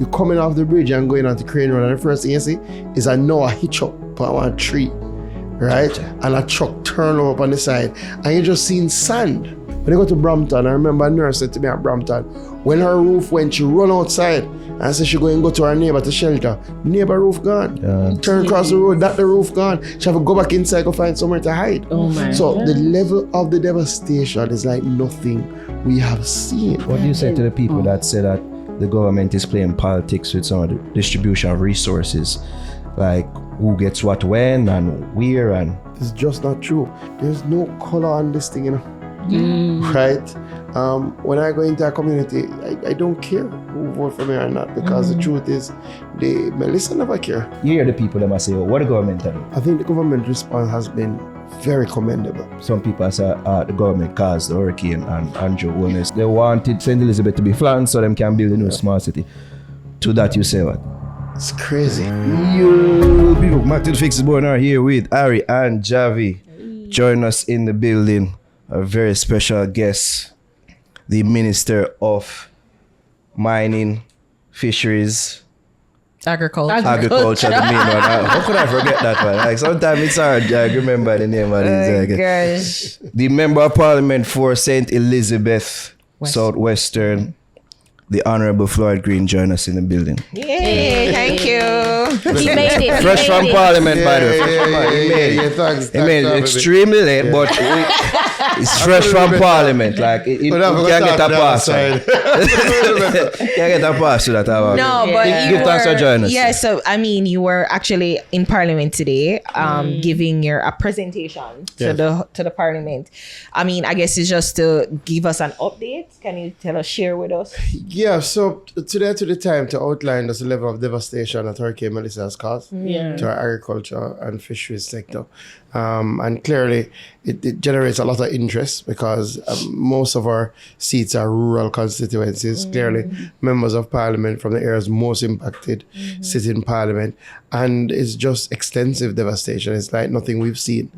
you're coming off the bridge and going onto Crane Road, and the first thing you see is a Noah hitch up on one tree, right? And a truck turn up on the side, and you just seen sand. When I go to Brampton, I remember a nurse said to me at Brampton, when her roof went, she run outside and said she go and go to her neighbor to shelter. Neighbor roof gone. Turn across the road, that the roof gone. She have to go back inside to find somewhere to hide. So the level of the devastation is like nothing we have seen. What do you say to the people that say that the government is playing politics with some of the distribution of resources? Like who gets what when and where and... It's just not true. There's no color on this thing, you know. Right? When I go into a community, I don't care who vote for me or not, because the truth is, Melissa never care. You hear the people that must say, oh, what the government do? I think the government response has been very commendable. Some people say the government caused the hurricane and Andrew Wellness. They wanted St. Elizabeth to be flattened so them can build a new smart city. To that you say what? It's crazy. Yo, people, Martin Fix Born are here with Ari and Javi. Join us in the building. A very special guest, the Minister of Mining, Fisheries, Agriculture, the main one. How could I forget that one? Like sometimes it's hard to remember the name of this. The Member of Parliament for St. Elizabeth, Southwestern, the Honorable Floyd Green, join us in the building. Yay, thank you. He made it. Fresh from Parliament, by the way. Thanks. He made it extremely late, but it's fresh from Parliament. Like, it can't get a pass. Can't get a pass to that. No, but you give thanks for joining us. Yeah, so I mean, you were actually in Parliament today, giving a presentation to the Parliament. I mean, I guess it's just to give us an update. Can you share with us? Yeah, so today to the time to outline the level of devastation that Hurricane Melissa has caused to our agriculture and fisheries sector. And clearly, it generates a lot of interest because most of our seats are rural constituencies. Clearly, members of Parliament from the areas most impacted sit in Parliament. And it's just extensive devastation. It's like nothing we've seen.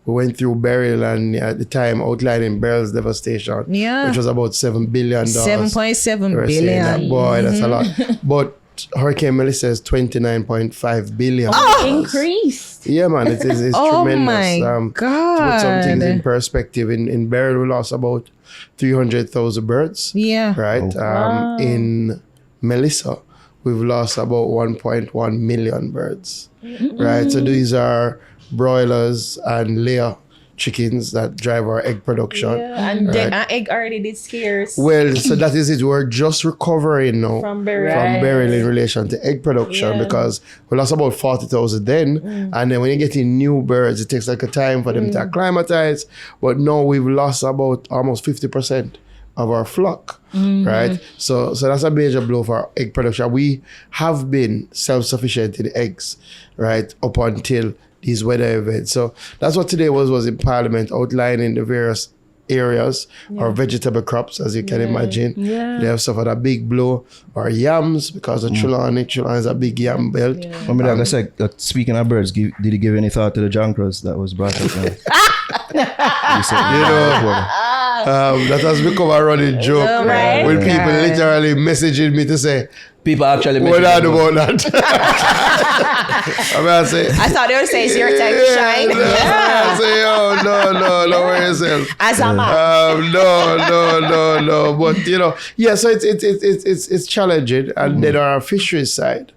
We went through Beryl and at the time outlining Beryl's devastation, which was about $7 billion. $7.7 billion. Boy, that's a lot. But Hurricane Melissa is $29.5 billion. Increased. Yeah, man, it's tremendous. Oh my God. To put some things in perspective, in Beryl we lost about 300,000 birds. Yeah. Right? In Melissa, we've lost about 1.1 million birds. Right? So these are broilers and layer chickens that drive our egg production. And egg already did scarce. Well, so that is it. We're just recovering now from Beryl in relation to egg production because we lost about 40,000 then. And then when you're getting new birds, it takes like a time for them to acclimatize. But now we've lost about almost 50% of our flock, right? So that's a major blow for our egg production. We have been self-sufficient in eggs, right, up until these weather events. So that's what today was in Parliament, outlining the various areas or vegetable crops, as you can imagine. They have suffered a big blow. Or yams, because of Trelawney. Trelawney is a big yam belt. I said, speaking of birds, did you give any thought to the jankros that was brought up? That has become a running joke when people literally messaging me to say, people actually what are about that? I thought they would say it's your time to shine. I say, oh, no, worry yourself. As a man. No. But, so it's challenging. And then on our fisheries side,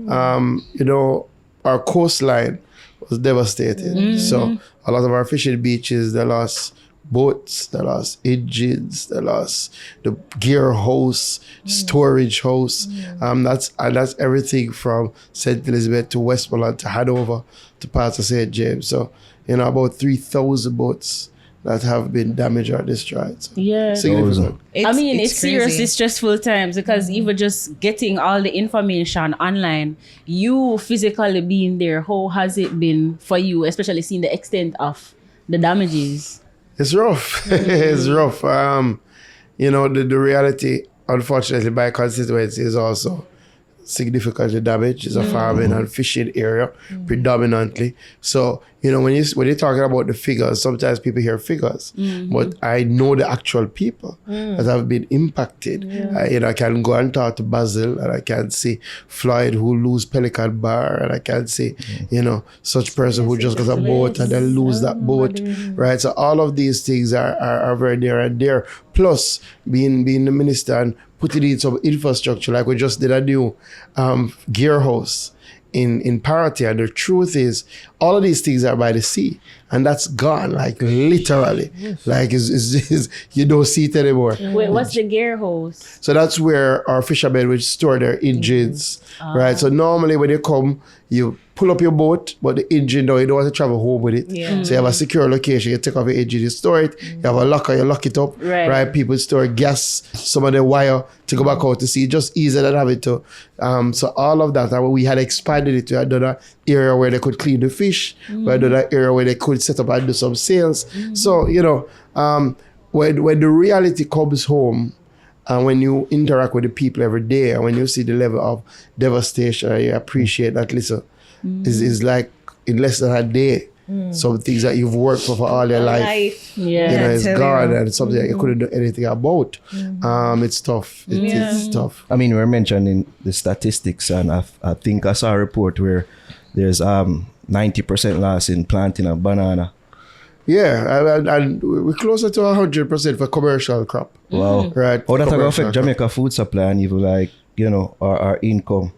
our coastline was devastated. So a lot of our fishing beaches, they lost boats, they lost engines, they lost the gear house, storage house. That's everything from St. Elizabeth to Westmoreland to Hanover to parts of St. James. So, about 3,000 boats that have been damaged or destroyed. So significant. It's seriously stressful times because even just getting all the information online, you physically being there, how has it been for you, especially seeing the extent of the damages? It's rough. It's rough. The reality, unfortunately, by constituency is also significantly damaged. It's a farming and fishing area predominantly. So, you know, when you're talking about the figures, sometimes people hear figures, but I know the actual people that have been impacted. You know, I can go and talk to Basil, and I can see Floyd who lose Pelican Bar, and I can see, you know, such person who just got a boat and then lose that boat, right? So all of these things are very near and dear. Plus, being the minister and putting in some infrastructure, like we just did a new gear house in Parity, and the truth is all of these things are by the sea, and that's gone, like literally. Like is you don't see it anymore. Wait, what's the gear hose? So that's where our fishermen would store their engines, right? So normally when you come, you pull up your boat, but the engine, though, you don't want to travel home with it. So you have a secure location, you take off your engine, you store it, you have a locker, you lock it up, right? People store gas, some of the wire to go back out to sea, just easier than having to. So all of that, and we had expanded it to another area where they could clean the fish, we had another area where they could set up and do some sales. So, you know, when the reality comes home, and when you interact with the people every day, and when you see the level of devastation, you appreciate that, listen, is like in less than a day, some things that you've worked for all your life, you know, it's gone, and it's something that you couldn't do anything about. It's tough. It's tough. I mean, we're mentioning the statistics, and I think I saw a report where there's 90% loss in planting a banana. Yeah, and we're closer to 100% for commercial crop. Wow. Right. How that will affect Jamaica food supply and even, like, you know, our income?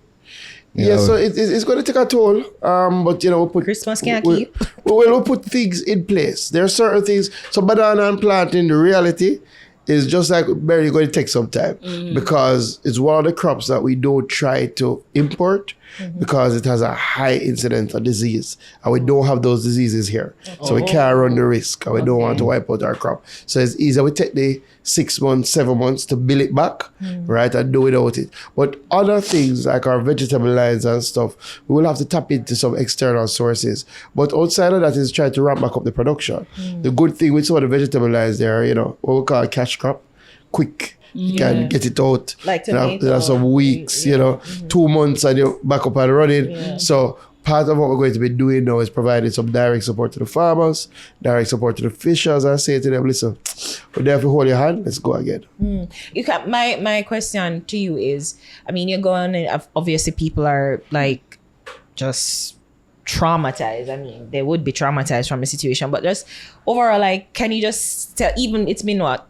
Yeah, so it's going to take a toll. But, you know, we'll put... Christmas can't keep. We'll put things in place. There are certain things. So banana and planting, the reality is just like berry, going to take some time. Because it's one of the crops that we don't try to import because it has a high incidence of disease. And we don't have those diseases here. So we can't run the risk, and we don't want to wipe out our crop. So it's easier. We take the 6 months, 7 months to build it back, right, and do without it. But other things like our vegetable lines and stuff, we will have to tap into some external sources. But outside of that is try to ramp back up the production. The good thing with some of the vegetable lines there, you know, what we call a cash crop, quick. You can get it out. Like there are some weeks, you know, 2 months and you're back up and running. So part of what we're going to be doing now is providing some direct support to the farmers, direct support to the fishers, and say to them, listen, we're there to hold your hand, let's go again. You can, my question to you is, I mean, you're going, and obviously people are like just traumatized. I mean, they would be traumatized from the situation, but just overall, like, can you just tell, even it's been what?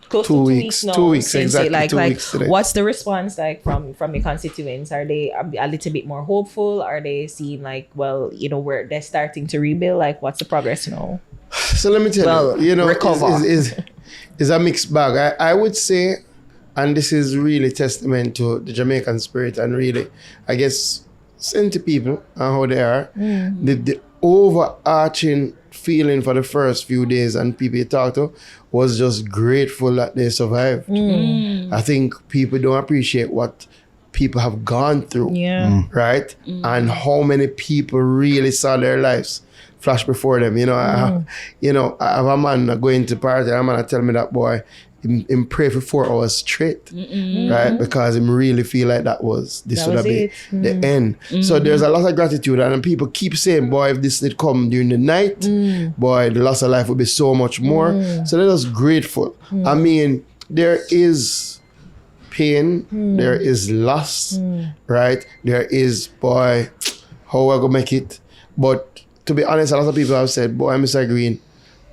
Close to 2 weeks now. 2 weeks, exactly. Like, 2 weeks today. What's the response like from your constituents? Are they a little bit more hopeful? Are they seeing like, well, you know, where they're starting to rebuild? Like, what's the progress now? So let me tell you, you know, recover. is a mixed bag. I would say, and this is really testament to the Jamaican spirit, and really, I guess, send to people and how they are. The overarching feeling for the first few days and people you talk to was just grateful that they survived. I think people don't appreciate what people have gone through, right? And how many people really saw their lives flash before them. You know, I have a man going to party, and a man tell me that, boy, him pray for 4 hours straight, right? Because him really feel like that would have been the end. So there's a lot of gratitude, and people keep saying, boy, if this did come during the night, boy, the loss of life would be so much more. So they're just grateful. I mean, there is pain, there is loss, right? There is, boy, how I gonna make it? But to be honest, a lot of people have said, boy, Mr. Green,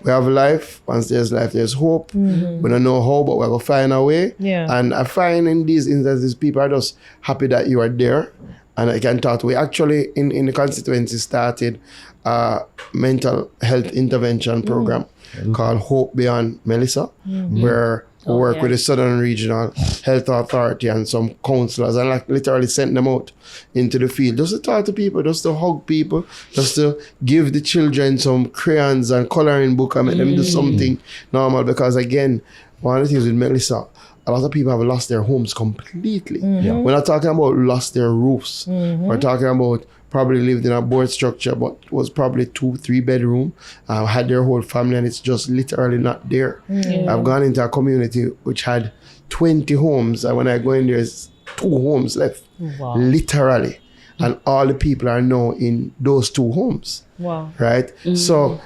we have life. Once there's life, there's hope. We don't know how, but we're going to find a way. And I find in these instances, people are just happy that you are there. And I can talk to you. Actually, in the constituency, started a mental health intervention program called Hope Beyond Melissa, where we work with the Southern Regional Health Authority and some counselors, and like literally sent them out into the field just to talk to people, just to hug people, just to give the children some crayons and coloring book and make them do something normal. Because again, one of the things with Melissa, a lot of people have lost their homes completely. We're not talking about lost their roofs. We're talking about probably lived in a board structure, but was probably 2-3 bedroom, had their whole family, and it's just literally not there. I've gone into a community which had 20 homes, and when I go in there, it's 2 homes left. Wow. Literally. And all the people are now in those 2 homes. Wow. Right? So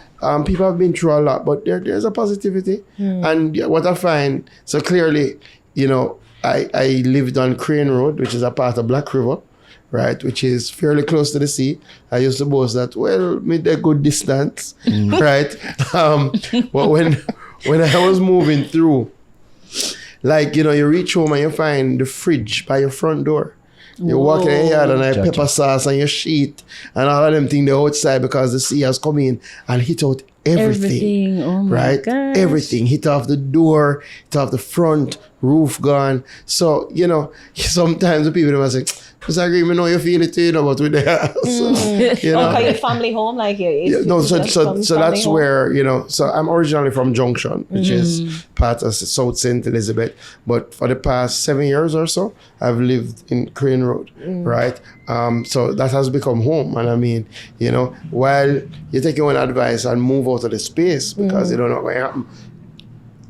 people have been through a lot, but there's a positivity. And what I find, so clearly, you know, I lived on Crane Road, which is a part of Black River, right, which is fairly close to the sea. I used to boast that, well, made a good distance, right? But when I was moving through, like, you know, you reach home and you find the fridge by your front door. You walk in the yard and I have pepper sauce on your sheet and all of them things they're outside because the sea has come in and hit out everything. Oh my right? gosh. Everything. Hit off the door, hit off the front, roof gone. So, you know, sometimes the people must say, Mr. Green, I know you feel it too, you know, but with the house. You know? Okay, your family home, like so that's home? where, you know, so I'm originally from Junction, which is part of South St. Elizabeth. But for the past 7 years or so, I've lived in Crane Road, right? So that has become home. And I mean, you know, while you take your own advice and move out of the space because you don't know what happen,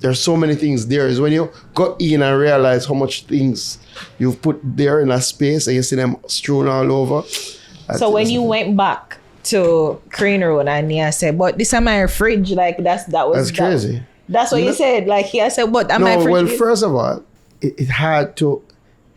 there's so many things there. Is when you go in and realize how much things you've put there in a space and you see them strewn all over. So when you went back to Crane Road and you said, but this is my fridge, like that's crazy. That's what you said. Like he said, but my fridge. Well, first of all, it had to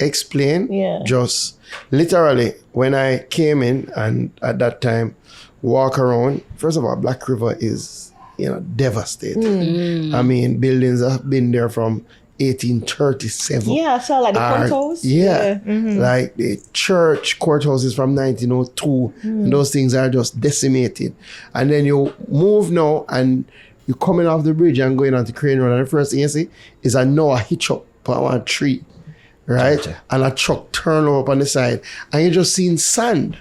explain just literally when I came in and at that time walk around. First of all, Black River is, you know, devastated. I mean, buildings have been there from 1837. Yeah, I saw like the courthouse. Yeah. Like the church courthouse is from 1902. And those things are just decimated. And then you move now and you're coming off the bridge and going onto Crane Road. And the first thing you see is a Noah hitch up on one tree. Right? Gotcha. And a truck turn up on the side. And you're just seeing sand.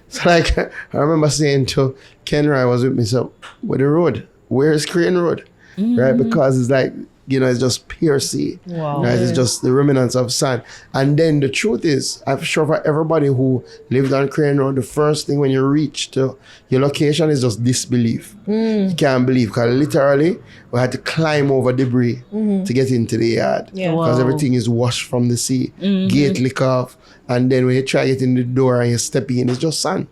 So like, I remember saying to Ken I was with me, so where the road? Where's Crane Road? Right? Because it's like, you know, it's just pure sea. Wow. Right? It's just the remnants of sand. And then the truth is, I'm sure for everybody who lived on Crane Road, the first thing when you reach to your location is just disbelief. You can't believe, because literally we had to climb over debris to get into the yard. Yeah. Because everything is washed from the sea. Gate lick off. And then when you try to get in the door and you step in, it's just sand.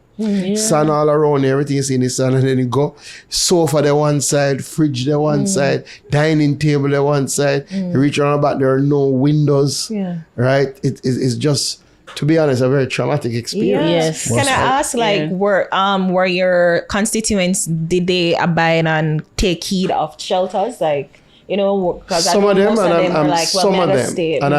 Sun all around, everything you see in the sun, and then you go sofa there one side, fridge there one side, dining table there one side. You reach around the back, there are no windows. Right? It's just, to be honest, a very traumatic experience. Yes. Can I ask, like, were your constituents, did they abide and take heed of shelters, like? You know, because some of them, and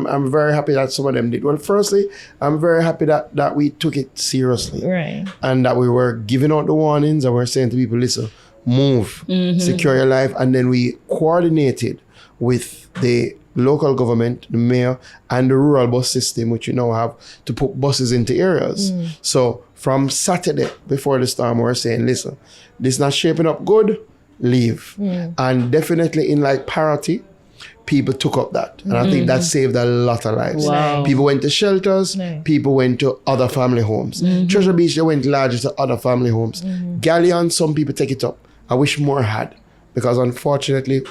I'm very happy that some of them did. Well, firstly, I'm very happy that we took it seriously, right? And that we were giving out the warnings and we're saying to people, listen, move, secure your life, and then we coordinated with the local government, the mayor, and the rural bus system, which you now have to put buses into areas. So from Saturday before the storm, we're saying, listen, this is not shaping up good. Leave. And definitely in like parity, people took up that. And I think that saved a lot of lives. Wow. People went to shelters, people went to other family homes. Treasure Beach, they went larger to other family homes. Galleon, some people take it up. I wish more had, because unfortunately,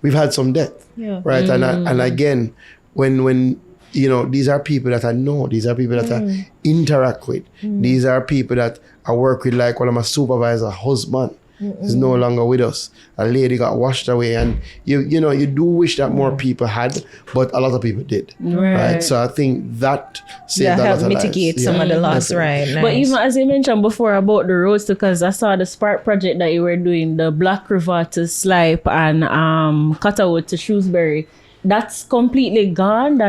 we've had some death. Right? And again, when you know, these are people that I know, these are people that I interact with, these are people that I work with, like one of my supervisor, husband. Is no longer with us. A lady got washed away, and you know, you do wish that more people had, but a lot of people did. Right? So I think that saved a lot of mitigate lives. some of the loss, right? Nice. But even as you mentioned before about the roads, because I saw the Spark project that you were doing, the Black River to Slipe and Cutterwood to Shrewsbury, that's completely gone.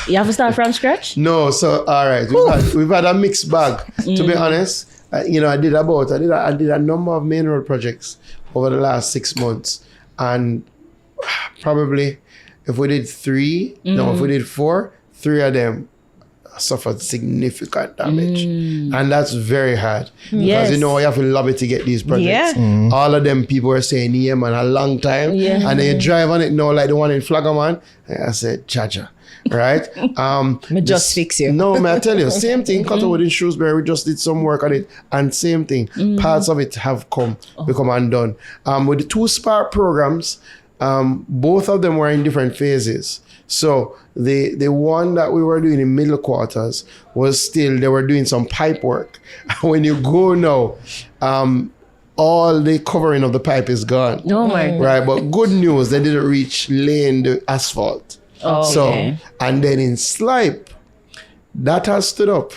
You have to start from scratch? No, so all right, we've had a mixed bag. To be honest, you know, I did a number of main road projects over the last 6 months, and probably if we did 4, 3 of them suffered significant damage, and that's very hard because you know you have to lobby to get these projects. All of them people were saying, yeah man, a long time, and then you drive on it now, like the one in Flagaman. I said, Chacha. Right? Just fix you. No, man, I tell you, same thing. Cutterwood in Shrewsbury, we just did some work on it, and same thing. Parts of it have become undone. With the 2 Spark programs, both of them were in different phases. So the one that we were doing in middle quarters was still, they were doing some pipe work. When you go now, all the covering of the pipe is gone. Oh my God. Right, but good news, they didn't reach laying the asphalt. Okay. So, and then in Slipe, that has stood up.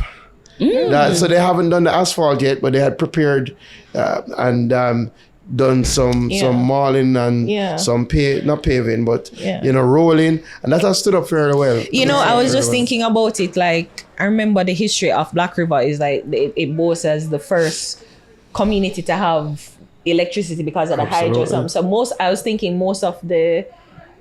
So they haven't done the asphalt yet, but they had prepared and done some mauling and some not paving, but rolling, and that has stood up fairly well. I was just thinking about it. Like, I remember the history of Black River is like it boasts as the first community to have electricity because of the hydro. So I was thinking most of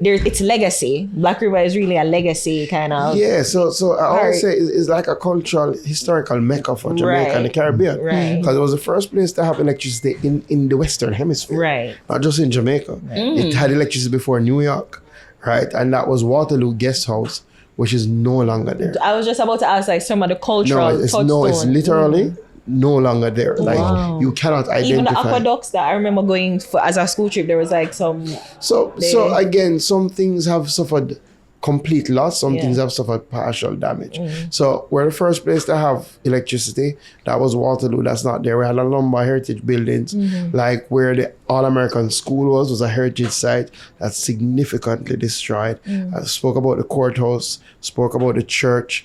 it's legacy. Black River is really a legacy kind of. Yeah, so I always say it's like a cultural, historical mecca for Jamaica and the Caribbean. Right. Because it was the first place to have electricity in the Western Hemisphere. Right. Not just in Jamaica. It had electricity before New York, right? And that was Waterloo Guest House, which is no longer there. I was just about to ask, like, some of the cultural it's literally no longer there. Like, you cannot identify. Even the aqueducts that I remember going for as a school trip, there was like some. So again, some things have suffered complete loss. Some things have suffered partial damage. So we're the first place to have electricity. That was Waterloo. That's not there. We had a number of heritage buildings, like where the All-American School was a heritage site that's significantly destroyed. I spoke about the courthouse, spoke about the church.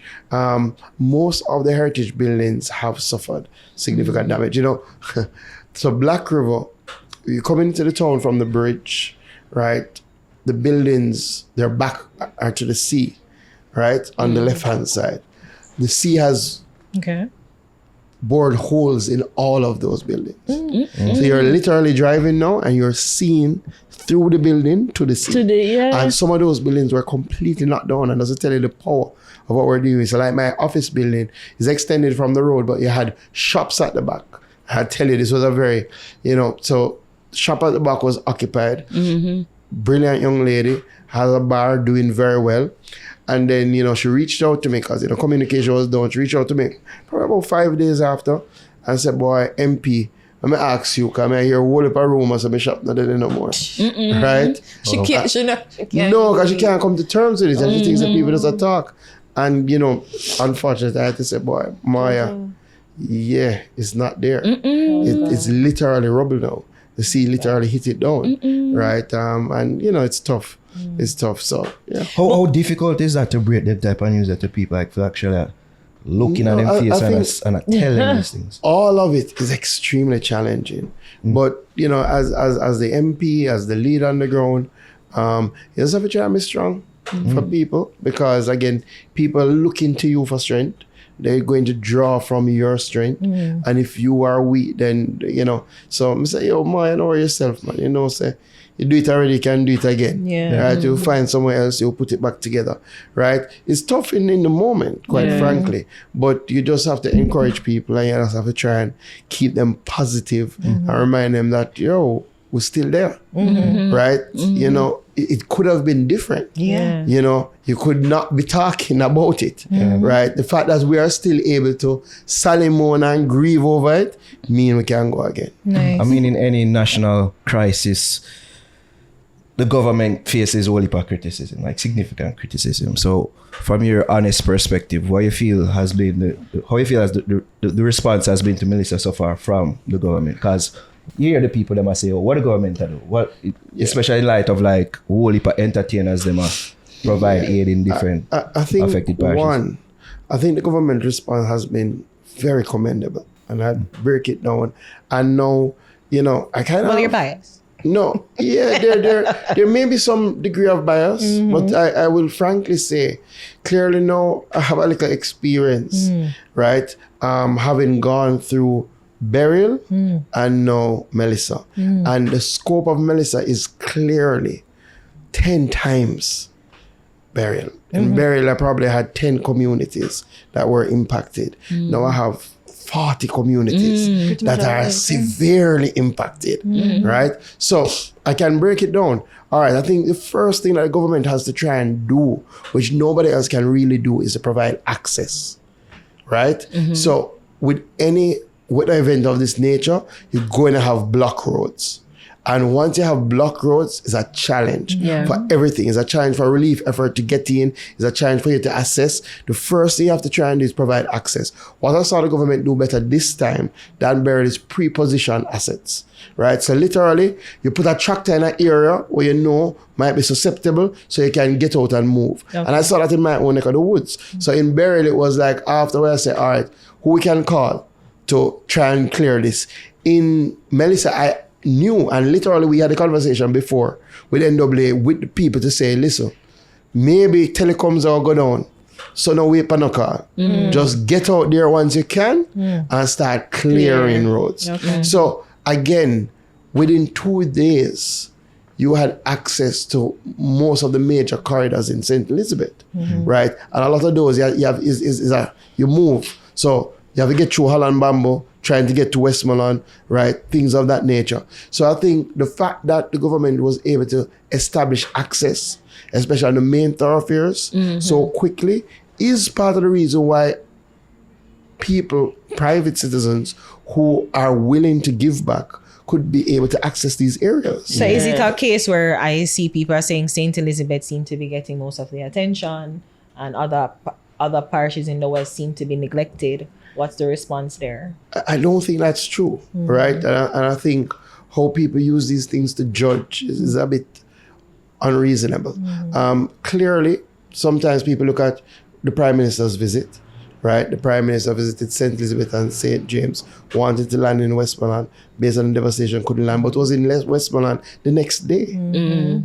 Most of the heritage buildings have suffered significant damage. So Black River, you come into the town from the bridge, right? The buildings, their back are to the sea, right? On the left-hand side. The sea has bored holes in all of those buildings. So you're literally driving now and you're seeing through the building to the sea. And some of those buildings were completely knocked down, and doesn't tell you the power of what we're doing. So like my office building is extended from the road, but you had shops at the back. I tell you, this was a very, so shop at the back was occupied. Brilliant young lady, has a bar, doing very well. And then, she reached out to me because, communication was done. She reached out to me probably about 5 days after and said, boy, MP, let me ask you, because I hear a whole heap of rumors of my shop not there no more. Right? She can't. No, because she can't come to terms with it. And she thinks that people just talk. And, unfortunately, I had to say, boy, Maya, it's not there. It's literally rubble now. The sea literally hit it down, right? And it's tough. It's tough. So How difficult is that to break that type of news to people, like for actually looking at them face and telling these things? All of it is extremely challenging. But as the MP, as the leader on the ground, you just have to try to be strong for people, because again, people looking to you for strength. They're going to draw from your strength. And if you are weak, then, so I say, yo, man, know yourself, man. Say, you do it already, you can do it again. Right? You find somewhere else, you put it back together. Right? It's tough in the moment, quite frankly. But you just have to encourage people, and you just have to try and keep them positive and remind them that, we're still there. Right? It could have been different. You could not be talking about it. Right? The fact that we are still able to salimon and grieve over it mean we can go again. Nice. I mean, in any national crisis, the government faces all heap of criticism, like significant criticism. So from your honest perspective, what you feel has been how you feel as the response has been to Melissa so far from the government? Because you hear the people that must say, what the government do? Especially in light of like whole heap of entertainers them provide aid in different I think affected parishes. I think the government response has been very commendable, and I break it down. And now, I kind of. Well, you're biased. No, there may be some degree of bias, but I will frankly say, clearly now I have a little experience, right? Having gone through Burial and now Melissa. And the scope of Melissa is clearly 10 times Burial. In Burial, I probably had 10 communities that were impacted. Now I have 40 communities that are severely impacted, right? So I can break it down. All right, I think the first thing that the government has to try and do, which nobody else can really do, is to provide access, right? So with any weather event of this nature, you're going to have block roads. And once you have blocked roads, it's a challenge for everything. It's a challenge for relief effort to get in. It's a challenge for you to access. The first thing you have to try and do is provide access. What I saw the government do better this time than Beryl is pre-position assets, right? So literally, you put a tractor in an area where you know might be susceptible so you can get out and move. Okay. And I saw that in my own neck of the woods. So in Beryl, it was like after where I said, all right, who we can call to try and clear this? In Melissa, I knew, and literally we had a conversation before with NWA with the people to say, listen, maybe telecoms are go down, so no wait for no call. Just get out there once you can and start clearing roads. Okay. So again, within 2 days, you had access to most of the major corridors in St. Elizabeth, right? And a lot of those you move. So you have to get through Holland Bamboo, trying to get to Westmoreland, right? Things of that nature. So I think the fact that the government was able to establish access, especially on the main thoroughfares, so quickly, is part of the reason why people, private citizens who are willing to give back could be able to access these areas. So is it a case where I see people are saying St. Elizabeth seem to be getting most of the attention and other parishes in the West seem to be neglected? What's the response there? I don't think that's true, right? And I think how people use these things to judge is a bit unreasonable. Clearly, sometimes people look at the Prime Minister's visit, right? The Prime Minister visited St. Elizabeth and St. James, wanted to land in Westmoreland, based on the devastation, couldn't land, but was in Westmoreland the next day,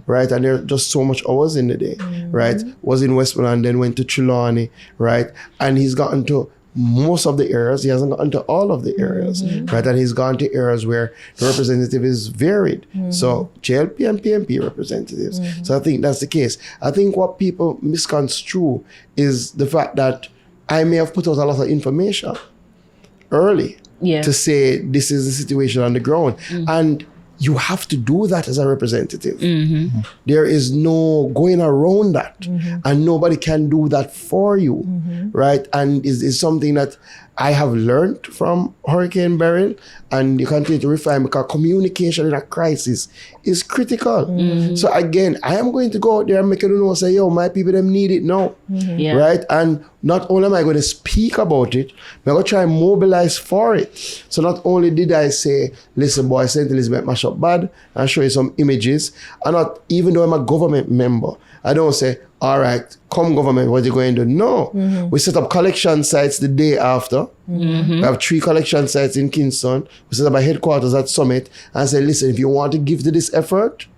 right? And there are just so much hours in the day, right? Was in Westmoreland, then went to Trelawney, right? And he's gotten to most of the areas. He hasn't gotten to all of the areas, right? And he's gone to areas where the representative is varied. So JLP and PMP representatives. So I think that's the case. I think what people misconstrue is the fact that I may have put out a lot of information early to say this is the situation on the ground. And you have to do that as a representative. There is no going around that. And nobody can do that for you, right? And is something that I have learned from Hurricane Beryl, and you continue to refine, because communication in a crisis is critical. So again, I am going to go out there and make it know, say, yo, my people, them need it now, right? And not only am I going to speak about it, but I'm going to try and mobilize for it. So not only did I say, listen, boy, St. Elizabeth mash up bad, and show you some images, and not, even though I'm a government member, I don't say, all right, come government, what you going to do? No. We set up collection sites the day after. We have 3 collection sites in Kingston. We set up a headquarters at Summit and say, listen, if you want to give to this effort,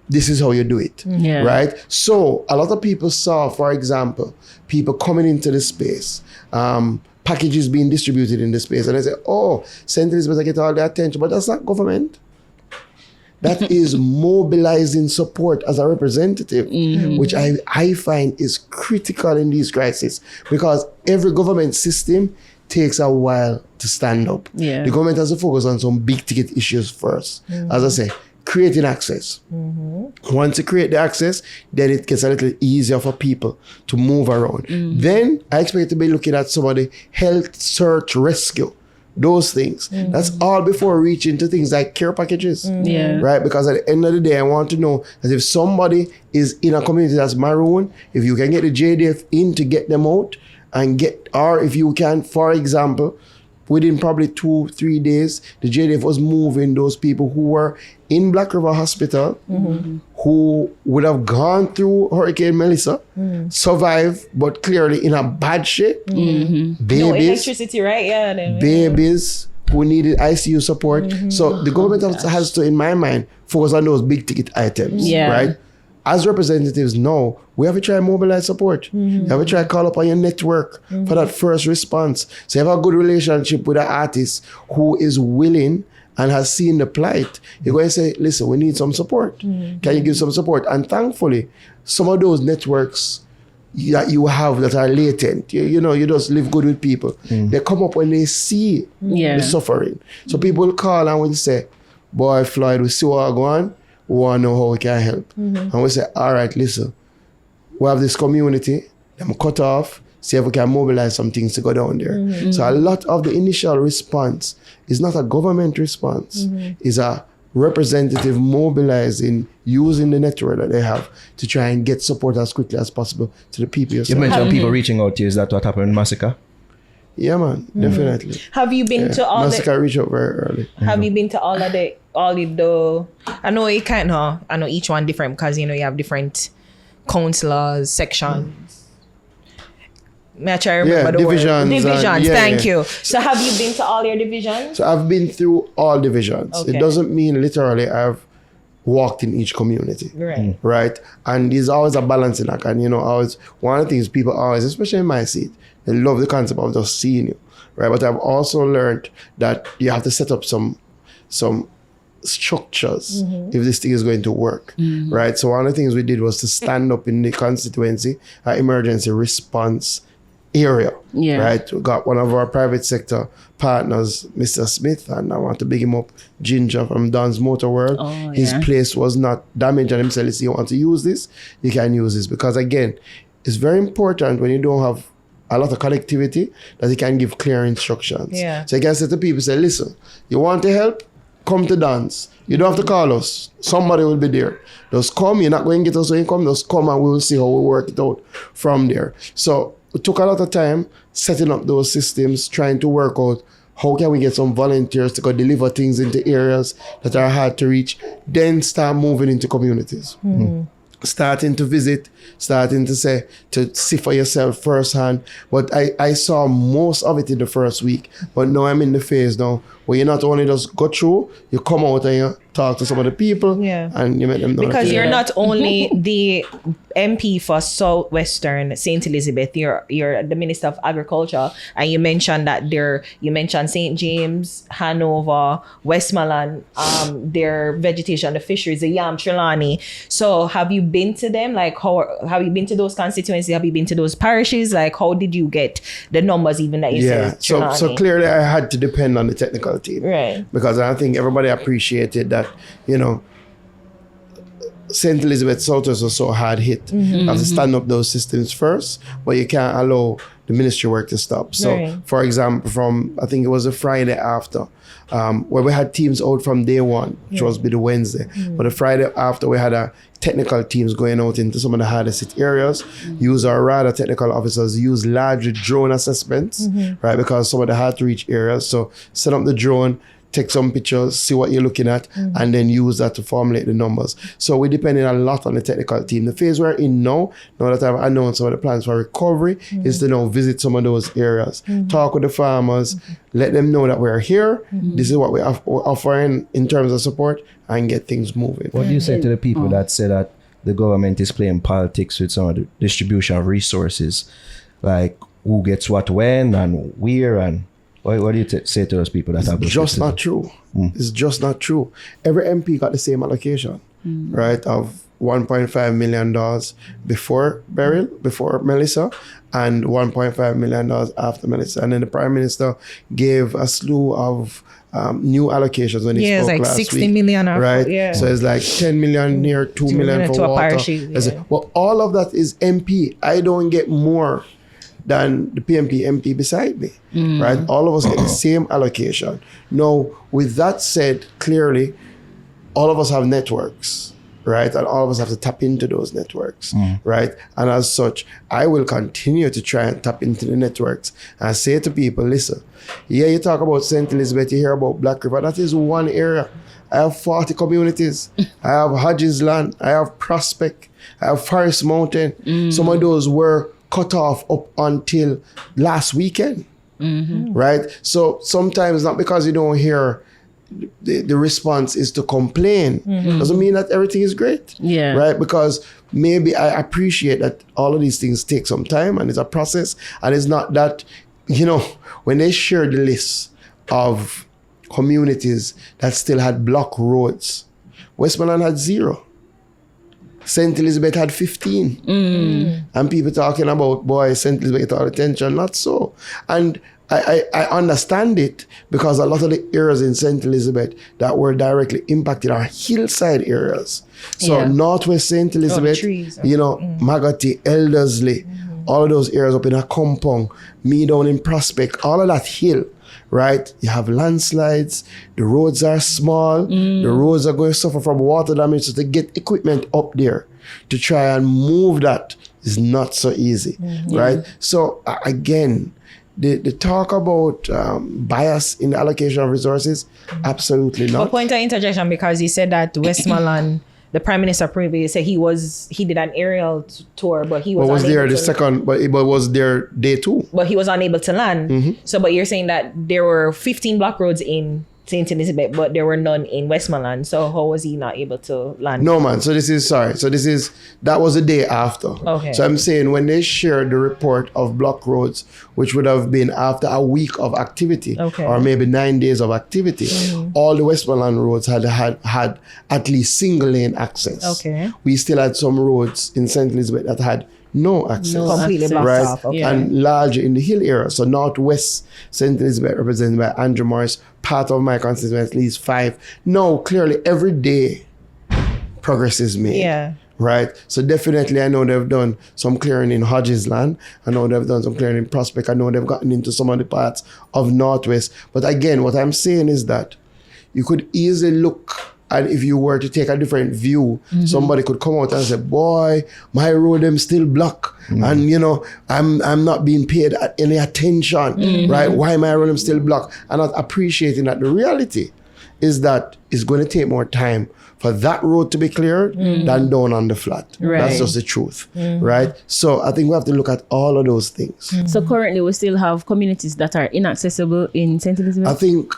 this is how you do it, right? So a lot of people saw, for example, people coming into the space, packages being distributed in the space, and they say, oh, St. Elizabeth, I get all the attention, but that's not government. That is mobilizing support as a representative, which I find is critical in these crises, because every government system takes a while to stand up. The government has to focus on some big ticket issues first. As I say, creating access. Once you create the access, then it gets a little easier for people to move around. Then I expect to be looking at some of the health, search, rescue. Those things. That's all before reaching to things like care packages. Right? Because at the end of the day, I want to know that if somebody is in a community that's maroon, if you can get the JDF in to get them out and or if you can, for example, within probably 2-3 days, the JDF was moving those people who were in Black River Hospital, who would have gone through Hurricane Melissa, survived, but clearly in a bad shape. Babies, no electricity, right? Babies who needed ICU support. So the government has to, in my mind, focus on those big ticket items, right? As representatives now, we have to try and mobilize support. You have to try and call up on your network for that first response. So you have a good relationship with an artist who is willing and has seen the plight. You're going to say, listen, we need some support. Can you give some support? And thankfully, some of those networks that you have that are latent, you know, you just live good with people. They come up when they see the suffering. So people will call and will say, boy, Floyd, we see what going on. We want to know how we can help. And we say, all right, listen, we have this community, them cut off, see if we can mobilize some things to go down there. So a lot of the initial response is not a government response, it's a representative mobilizing, using the network that they have to try and get support as quickly as possible to the people. You mentioned people reaching out to you. Is that what happened in Massacre? Yeah, man, definitely. Have you been to all Massacre reached out very early. Have you been to all of the I know it kind of, I know each one different because you have different councillors, sections. May I try to remember the divisions. word? Divisions, thank you. So have you been to all your divisions? So I've been through all divisions. Okay. It doesn't mean literally I've walked in each community. Right. Right? And there's always a balancing act. And always one of the things people always, especially in my seat, they love the concept of just seeing you. Right? But I've also learned that you have to set up some structures if this thing is going to work. Right? So one of the things we did was to stand up in the constituency, emergency response area. Right? We got one of our private sector partners, Mr. Smith, and I want to big him up, Ginger from Don's Motor World. His place was not damaged, and himself said, you want to use this, you can use this. Because again, it's very important when you don't have a lot of connectivity that you can give clear instructions. So you can say to people, say, listen, you want to help? Come to dance. You don't have to call us. Somebody will be there. Just come. You're not going to get us when you come. Just come and we will see how we work it out from there. So it took a lot of time setting up those systems, trying to work out how can we get some volunteers to go deliver things into areas that are hard to reach, then start moving into communities. Starting to visit, starting to see for yourself firsthand. But I saw most of it in the first week. But now I'm in the phase now where you not only just go through, you come out and you talk to some of the people and you make them know. Because you're not only the MP for Southwestern St. Elizabeth, you're the Minister of Agriculture, and you mentioned that you mentioned St. James, Hanover, Westmoreland, their vegetation, the fisheries, the Yam Trelawney. So have you been to them? Like, how have you been to those constituencies? Have you been to those parishes? Like, how did you get the numbers even that you said? So clearly I had to depend on the technical team. Right. Because I think everybody appreciated that, St. Elizabeth Southwest was so hard hit. You have to stand up those systems first, but you can't allow the ministry work to stop. So, for example, from, I think it was a Friday after, where we had teams out from day one, which was the Wednesday. But the Friday after, we had a technical teams going out into some of the hardest hit areas, use our radar technical officers, use large drone assessments, right? Because some of the hard to reach areas. So set up the drone, take some pictures, see what you're looking at, and then use that to formulate the numbers. So we're depending a lot on the technical team. The phase we're in now that I've announced some of the plans for recovery, is to now visit some of those areas, talk with the farmers, let them know that we're here, this is what we're offering in terms of support, and get things moving. What do you say to the people that say that the government is playing politics with some of the distribution of resources, like who gets what when and where, and what do you say to those people that have those just not true? It's just not true. Every MP got the same allocation, right, of $1.5 million before Melissa, and $1.5 million after Melissa. And then the Prime Minister gave a slew of new allocations when he spoke like last 60 week, million right? So it's like 10 million here, 2 million for water. Well, all of that is MP. I don't get more than the PMP MP beside me, right? All of us get the same allocation. Now, with that said, clearly, all of us have networks, right? And all of us have to tap into those networks, right? And as such, I will continue to try and tap into the networks and say to people, listen, you talk about St. Elizabeth, you hear about Black River, that is one area. I have 40 communities. I have Hodges Land, I have Prospect, I have Forest Mountain. Some of those were cut off up until last weekend, right? So sometimes not because you don't hear the response is to complain, doesn't mean that everything is great, right? Because maybe I appreciate that all of these things take some time and it's a process, and it's not that, when they share the list of communities that still had block roads, Westmoreland had 0. St. Elizabeth had 15. And people talking about, boy, St. Elizabeth get all attention. Not so. And I understand it, because a lot of the areas in St. Elizabeth that were directly impacted are hillside areas. So Northwest St. Elizabeth, Magotty, Eldersley, all of those areas up in a compound, me down in Prospect, all of that hill, right? You have landslides, the roads are small, the roads are going to suffer from water damage. So to get equipment up there to try and move that is not so easy, right? So again, the talk about bias in the allocation of resources, absolutely not. But point of interjection, because he said that Westmoreland, the Prime Minister previous said he did an aerial tour, but he was there unable the to, second, but was there day 2? but he was unable to land. So, but you're saying that there were 15 block roads in St. Elizabeth, but there were none in Westmoreland. So how was he not able to land? No, man. So that was the day after. Okay. So I'm saying when they shared the report of block roads, which would have been after a week of activity, or maybe 9 days of activity, all the Westmoreland roads had at least single lane access. Okay. We still had some roads in St. Elizabeth that had no access. Completely blocked Right? off. Okay. And larger in the hill area. So Northwest St. Elizabeth, represented by Andrew Morris, part of my constituency, at least 5. No, clearly every day progress is made. Yeah. Right? So definitely I know they've done some clearing in Hodges Land. I know they've done some clearing in Prospect. I know they've gotten into some of the parts of Northwest. But again, what I'm saying is that you could easily look, and if you were to take a different view, somebody could come out and say, boy, my road them still block. And I'm not being paid any attention, right? Why my road them still block? And not appreciating that the reality is that it's going to take more time for that road to be cleared than down on the flat. Right. That's just the truth, right? So I think we have to look at all of those things. So currently we still have communities that are inaccessible in St. Elizabeth? I think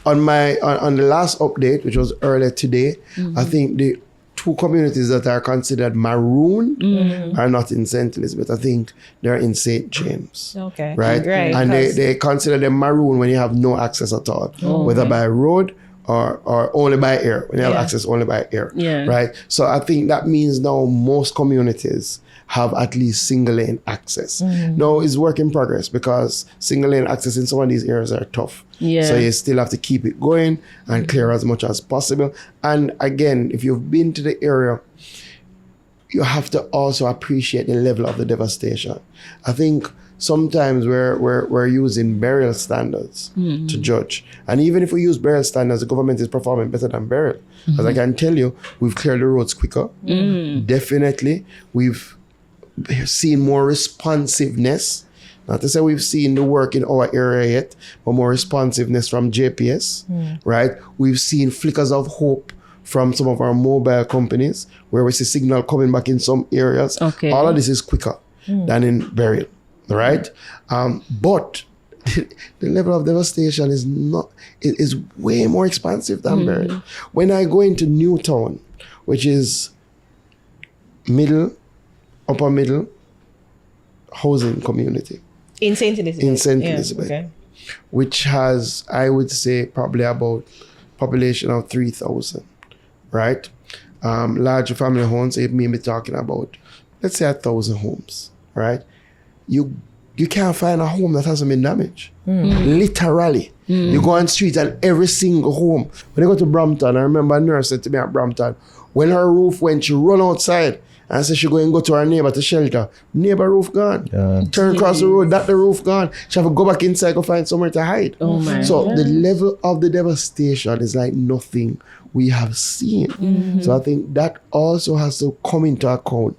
on the last update, which was earlier today, I think the 2 communities that are considered maroon are not in St. Elizabeth. I think they're in St. James. Okay. Right? Great. And they consider them maroon when you have no access at all, whether by road or only by air, when you have access only by air. Yeah. Right? So I think that means now most communities have at least single lane access. Now it's work in progress because single lane access in some of these areas are tough. Yeah. So you still have to keep it going and clear as much as possible. And again, if you've been to the area, you have to also appreciate the level of the devastation. I think sometimes we're using burial standards to judge. And even if we use burial standards, the government is performing better than burial. As I can tell you, we've cleared the roads quicker. Definitely. We've seen more responsiveness. Not to say we've seen the work in our area yet, but more responsiveness from JPS, right? We've seen flickers of hope from some of our mobile companies where we see signal coming back in some areas. Okay. All of this is quicker than in burial, right? But the level of devastation is way more expansive than burial. When I go into Newtown, which is upper middle housing community. In St. Elizabeth. In St. Elizabeth. Okay. Which has, I would say, probably about population of 3,000, right? Larger family homes, it may be talking about, let's say 1,000 homes, right? You can't find a home that hasn't been damaged. Literally. You go on the street and every single home. When I go to Brampton, I remember a nurse said to me at Brampton, when her roof went, she run outside and said she go to her neighbor to shelter. Neighbor roof gone. Turn across the road, that the roof gone. She have to go back inside to find somewhere to hide. Oh my So God. the level of the devastation is like nothing we have seen. So I think that also has to come into account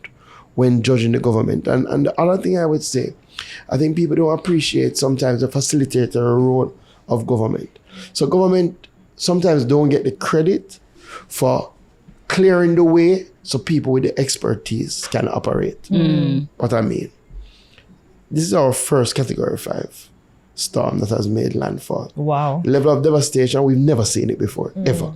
when judging the government. And the other thing I would say, I think people don't appreciate sometimes the facilitator role of government. So government sometimes don't get the credit for clearing the way so people with the expertise can operate. What I mean, this is our first Category 5 storm that has made landfall. Wow. The level of devastation, we've never seen it before, ever.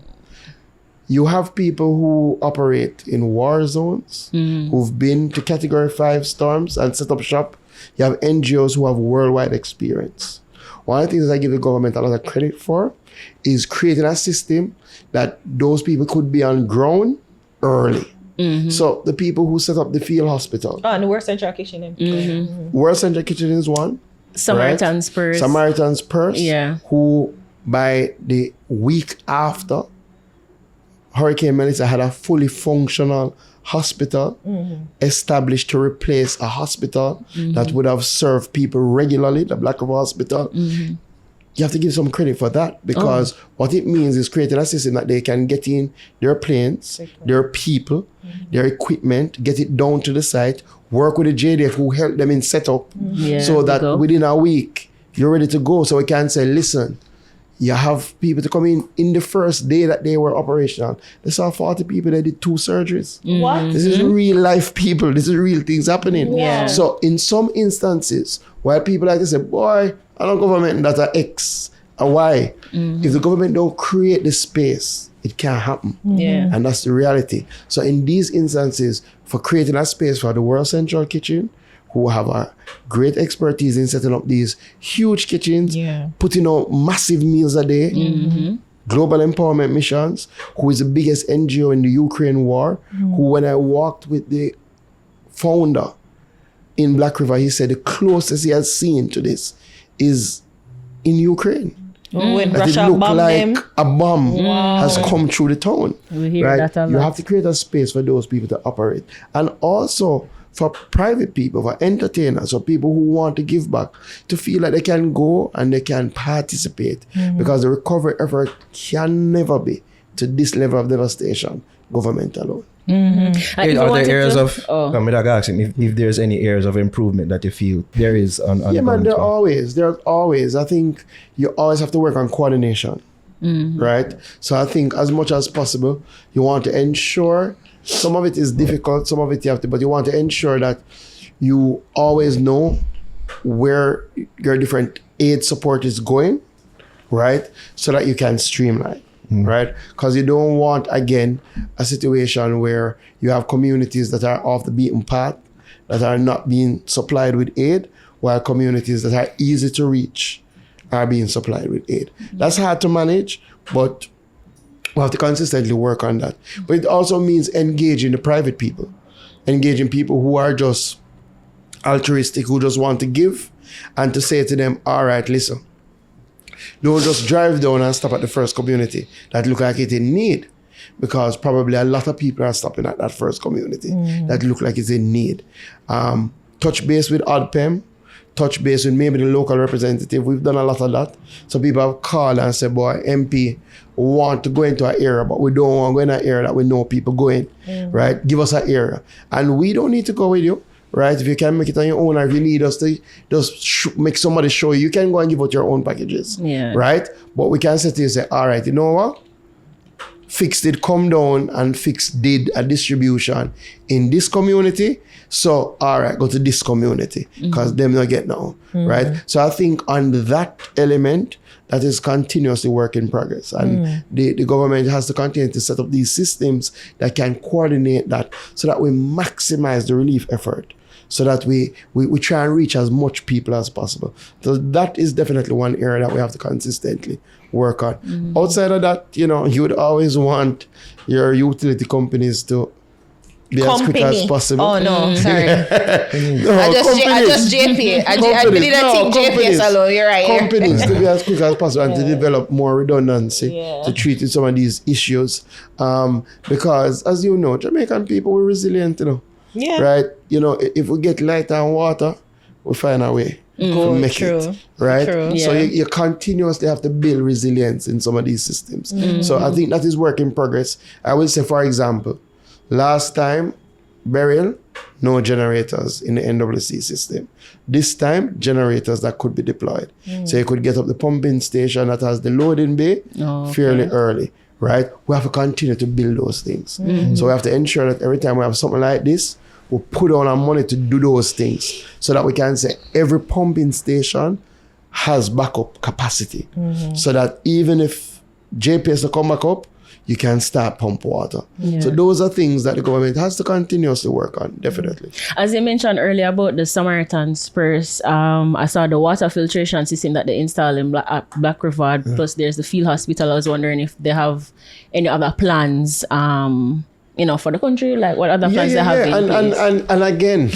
You have people who operate in war zones, who've been to Category 5 storms and set up shop. You have NGOs who have worldwide experience. One of the things I give the government a lot of credit for is creating a system that those people could be on ground early. So the people who set up the field hospital. Oh, and the World Central Kitchen. World Central Kitchen is one. Samaritan's Purse. Samaritan's Purse. Yeah. Who by the week after Hurricane Melissa had a fully functional hospital established to replace a hospital that would have served people regularly, the Black River Hospital. You have to give some credit for that, because what it means is creating a system that they can get in their planes, their people, their equipment, get it down to the site, work with the JDF who helped them in setup, so that within a week you're ready to go. So we can say, listen, you have people to come in the first day that they were operational. They saw 40 people, they did 2 surgeries. What? This is real life people. This is real things happening. Yeah. So in some instances, where people like to say, boy, I don't government that are X, a Y. If the government don't create the space, it can't happen. Yeah. And that's the reality. So in these instances, for creating a space for the World Central Kitchen, who have a great expertise in setting up these huge kitchens, putting out massive meals a day, Global Empowerment Missions, who is the biggest NGO in the Ukraine war, who when I walked with the founder in Black River, he said the closest he has seen to this is in Ukraine. When That Russia it looked bombed like them. a bomb has come through the town. We hear Right? that a lot. You have to create a space for those people to operate. And also for private people, for entertainers, or people who want to give back, to feel like they can go and they can participate. Because the recovery effort can never be to this level of devastation, government alone. Are there areas of, I'm asking if there's any areas of improvement that you feel there is on Yeah, the man, government? there's always. I think you always have to work on coordination, right? So I think as much as possible, you want to ensure, some of it is difficult, some of it you have to, but you want to ensure that you always know where your different aid support is going, right? So that you can streamline. Right? Because you don't want, again, a situation where you have communities that are off the beaten path, that are not being supplied with aid, while communities that are easy to reach are being supplied with aid. That's hard to manage, but we have to consistently work on that. But it also means engaging the private people, engaging people who are just altruistic, who just want to give, and to say to them, all right, listen, don't just drive down and stop at the first community that look like it's in need, because probably a lot of people are stopping at that first community that look like it's in need. Touch base with ODPEM, touch base with maybe the local representative. We've done a lot of that. So people have called and said, boy, MP, want to go into an area, but we don't want to go in an area that we know people going, right? Give us an area. And we don't need to go with you. Right? If you can make it on your own, or if you need us to just make somebody show you, you can go and give out your own packages. Yeah. Right? But we can say to you, say, all right, you know what? Fix did come down and Fix did a distribution in this community. So, all right, go to this community because them not get now. Right? So I think on that element, that is continuously work in progress. And the government has to continue to set up these systems that can coordinate that so that we maximize the relief effort, so that we try and reach as much people as possible. So that is definitely one area that we have to consistently work on. Outside of that, you would always want your utility companies to be as quick as possible. Oh no, sorry. No, I just JP. I believe that thing JP alone. You're right. Companies to be as quick as possible and to develop more redundancy to treat some of these issues. Because as you know, Jamaican people were resilient, Yeah. Right? If we get light and water, we find a way to make it. Right? True. So you continuously have to build resilience in some of these systems. So I think that is work in progress. I will say, for example, last time, burial, no generators in the NWC system. This time, generators that could be deployed. So you could get up the pumping station that has the loading bay fairly early, right? We have to continue to build those things. So we have to ensure that every time we have something like this, we put on our money to do those things so that we can say every pumping station has backup capacity. So that even if JPS to come back up, you can start pump water. So those are things that the government has to continuously work on, definitely. As you mentioned earlier about the Samaritan Spurs, I saw the water filtration system that they installed in Black River, plus there's the field hospital. I was wondering if they have any other plans, for the country, like what other plans they have in place. And again,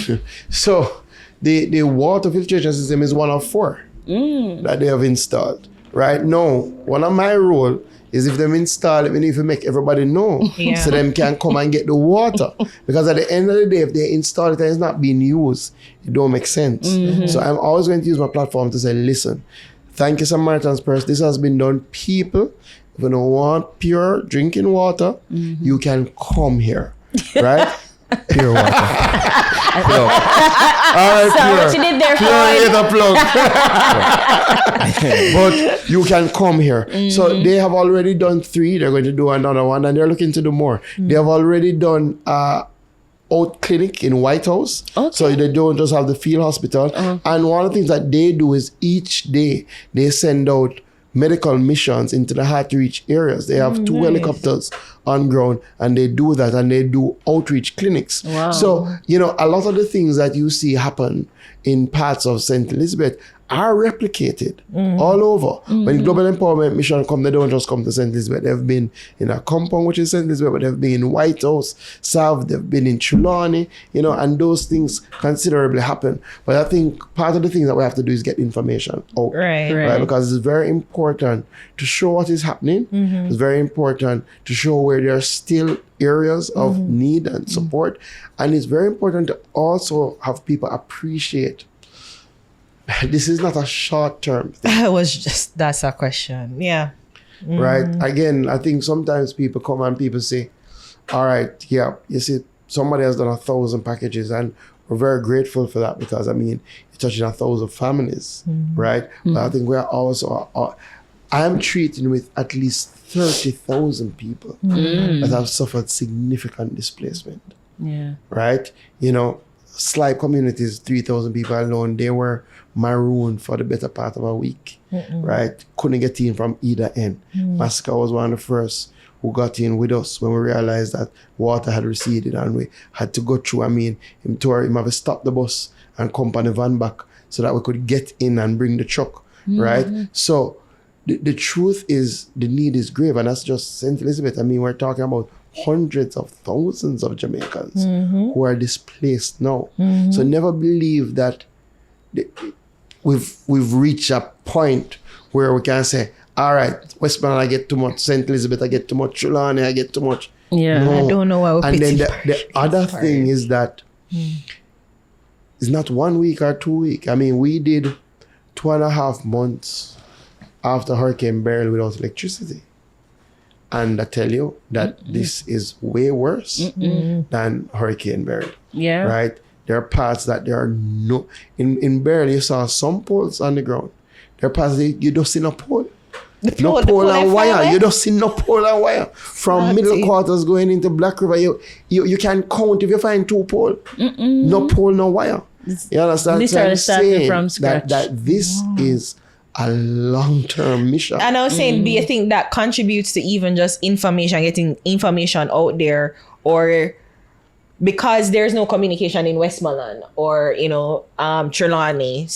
so the water filtration system is one of 4 that they have installed. right? No, one of my role is if them install it, we need to make everybody know so them can come and get the water. Because at the end of the day, if they install it and it's not being used, it don't make sense. So I'm always going to use my platform to say, listen, thank you, Samaritan's Purse. This has been done. People, if you don't want pure drinking water, you can come here, right? Pure water. All right, So pure. what you did there, Pure Floyd? is a plug. But you can come here. So they have already done 3. They're going to do another one, and they're looking to do more. They have already done out clinic in White House. So they don't just have the field hospital. And one of the things that they do is each day they send out medical missions into the hard to reach areas. They have 2 helicopters on ground, and they do that, and they do outreach clinics. So, you know, a lot of the things that you see happen in parts of St. Elizabeth are replicated all over. When Global Empowerment Mission come, they don't just come to St. Elizabeth. They've been in a compound, which is St. Elizabeth, but they've been in White House, South, they've been in Trelawney, you know, and those things considerably happen. But I think part of the things that we have to do is get information out. Right. Because it's very important to show what is happening. It's very important to show where there are still areas of need and support. And it's very important to also have people appreciate this is not a short-term thing. That's a question. Yeah. Right? Again, I think sometimes people come and people say, all right, yeah, you see, somebody has done 1,000 packages, and we're very grateful for that, because, I mean, you're touching 1,000 families, right? But I think we're also, I am treating with at least 30,000 people that have suffered significant displacement, right? You know, Slipe communities, 3,000 people alone, they were marooned for the better part of a week, right? Couldn't get in from either end. Masca was one of the first who got in with us when we realized that water had receded, and we had to go through. I mean, him have to stop the bus and come on the van back so that we could get in and bring the truck, right? So the truth is, the need is grave, and that's just St. Elizabeth. I mean, we're talking about hundreds of thousands of Jamaicans who are displaced now. So never believe that we've reached a point where we can say, all right, Westmoreland I get too much, St. Elizabeth I get too much, Trelawney I get too much. No. I don't know why we And then pity the other thing is that it's not 1 week or 2 weeks. I mean, we did 2.5 months after Hurricane Beryl without electricity. And I tell you that this is way worse than Hurricane Beryl. Right? There are parts that there are no... In Beryl, you saw some poles on the ground. There are parts that you don't see no pole. No pole and wire. You don't see no pole and wire. From middle quarters going into Black River, you can count if you find 2 poles. No pole, no wire. You understand? Literally starting from scratch. That this is a long-term mission. And I was saying, do you think that contributes to even just information, getting information out there, or because there's no communication in Westmoreland or, you know, Trelawney,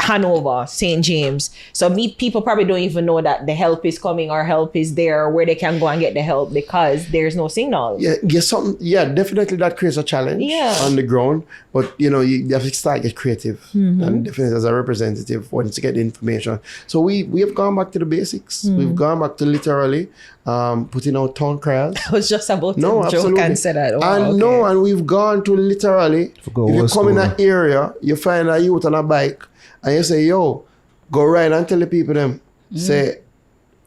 Hanover, St. James. So people probably don't even know that the help is coming or help is there, or where they can go and get the help, because there's no signal. Yeah, definitely that creates a challenge on the ground. But, you know, you have to start get creative. And definitely as a representative, once you get the information. So we have gone back to the basics. We've gone back to literally putting out town criers. I was just about to joke and say that. And we've gone to literally, if you come in an area, you find a youth on a bike, and you say, yo, go ride and tell the people them, say,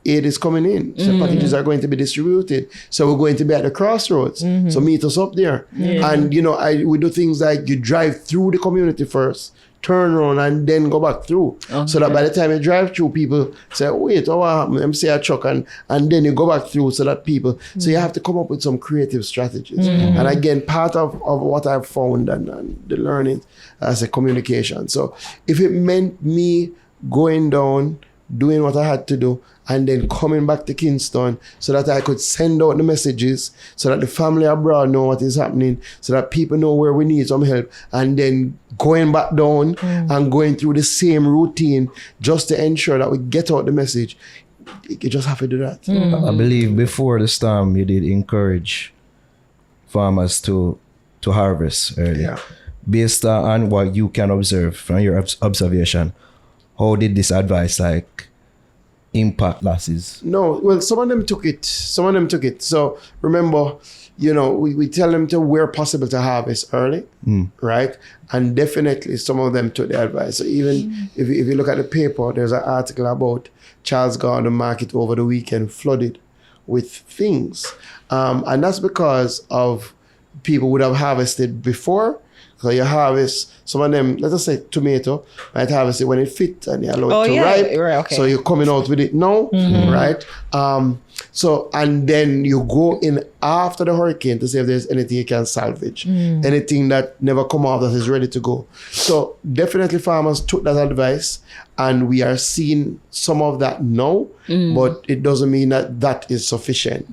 aid is coming in. So packages are going to be distributed. So we're going to be at the crossroads. So meet us up there. And, you know, we do things like you drive through the community first, turn around, and then go back through. So that by the time you drive through, people say, wait, what happened? Let me see a truck, and then you go back through, so that people, so you have to come up with some creative strategies. And again, part of what I've found and the learning as a communication. So if it meant me going down, doing what I had to do, and then coming back to Kingston so that I could send out the messages, so that the family abroad know what is happening, so that people know where we need some help, and then going back down and going through the same routine just to ensure that we get out the message. You just have to do that. I believe before the storm, you did encourage farmers to harvest early. Based on what you can observe from your observation, how did this advice impact losses? No, well, some of them took it. So remember, we tell them to where possible to harvest early, right? And definitely some of them took the advice. So even if you look at the paper, there's an article about Charles Garden Market over the weekend flooded with things. And that's because of people would have harvested before. So you harvest some of them, let us say tomato, might harvest it when it fits and you allow it to ripe. Right, okay. So you're coming out with it now, right? So, and then you go in after the hurricane to see if there's anything you can salvage, anything that never come off that is ready to go. So definitely farmers took that advice and we are seeing some of that now, but it doesn't mean that that is sufficient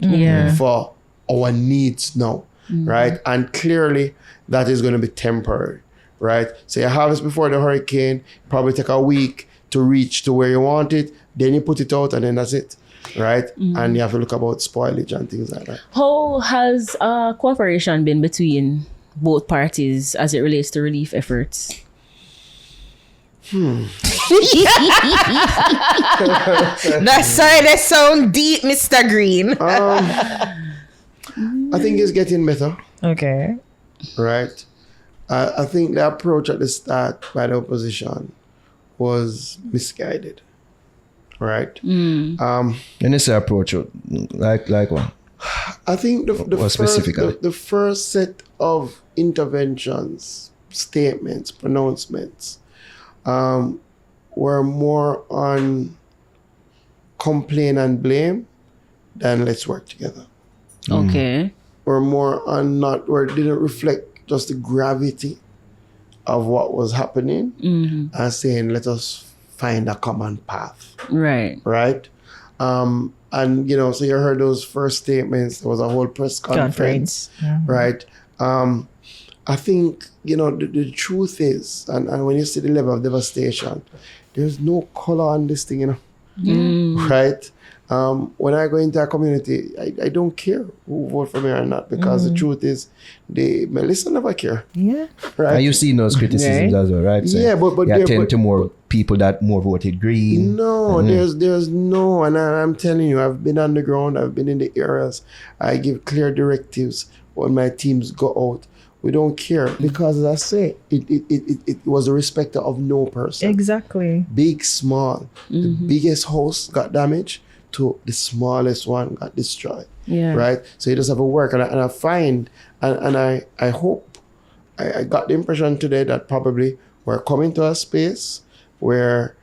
for our needs now, right? And clearly that is going to be temporary, right? So you harvest before the hurricane, probably take a week to reach to where you want it, then you put it out and then that's it. Right? And you have to look about spoilage and things like that. How has cooperation been between both parties as it relates to relief efforts? That sound deep, Mr. Green. I think it's getting better. Okay. Right? I think the approach at the start by the opposition was misguided. Right? And this approach, like what? I think specifically? the first set of interventions, statements, pronouncements, were more on complain and blame than let's work together. Okay. Or more on where it didn't reflect just the gravity of what was happening and saying, let us find a common path. Right. Right? And, so you heard those first statements. There was a whole press conference. Right? I think, the truth is, and when you see the level of devastation, there's no color on this thing, Right? When I go into a community, I don't care who vote for me or not, because the truth is, Melissa never care. Yeah. Right? And you've seen those criticisms as well, right? So yeah, but you attend to more people that more voted Green. No, there's no, and I'm telling you, I've been on the ground, I've been in the areas, I give clear directives when my teams go out. We don't care because, as I say, it was a respecter of no person. Exactly. Big, small. The biggest house got damaged to the smallest one got destroyed. Yeah. Right? So you just have to work. And I find, and I hope, I got the impression today that probably we're coming to a space where,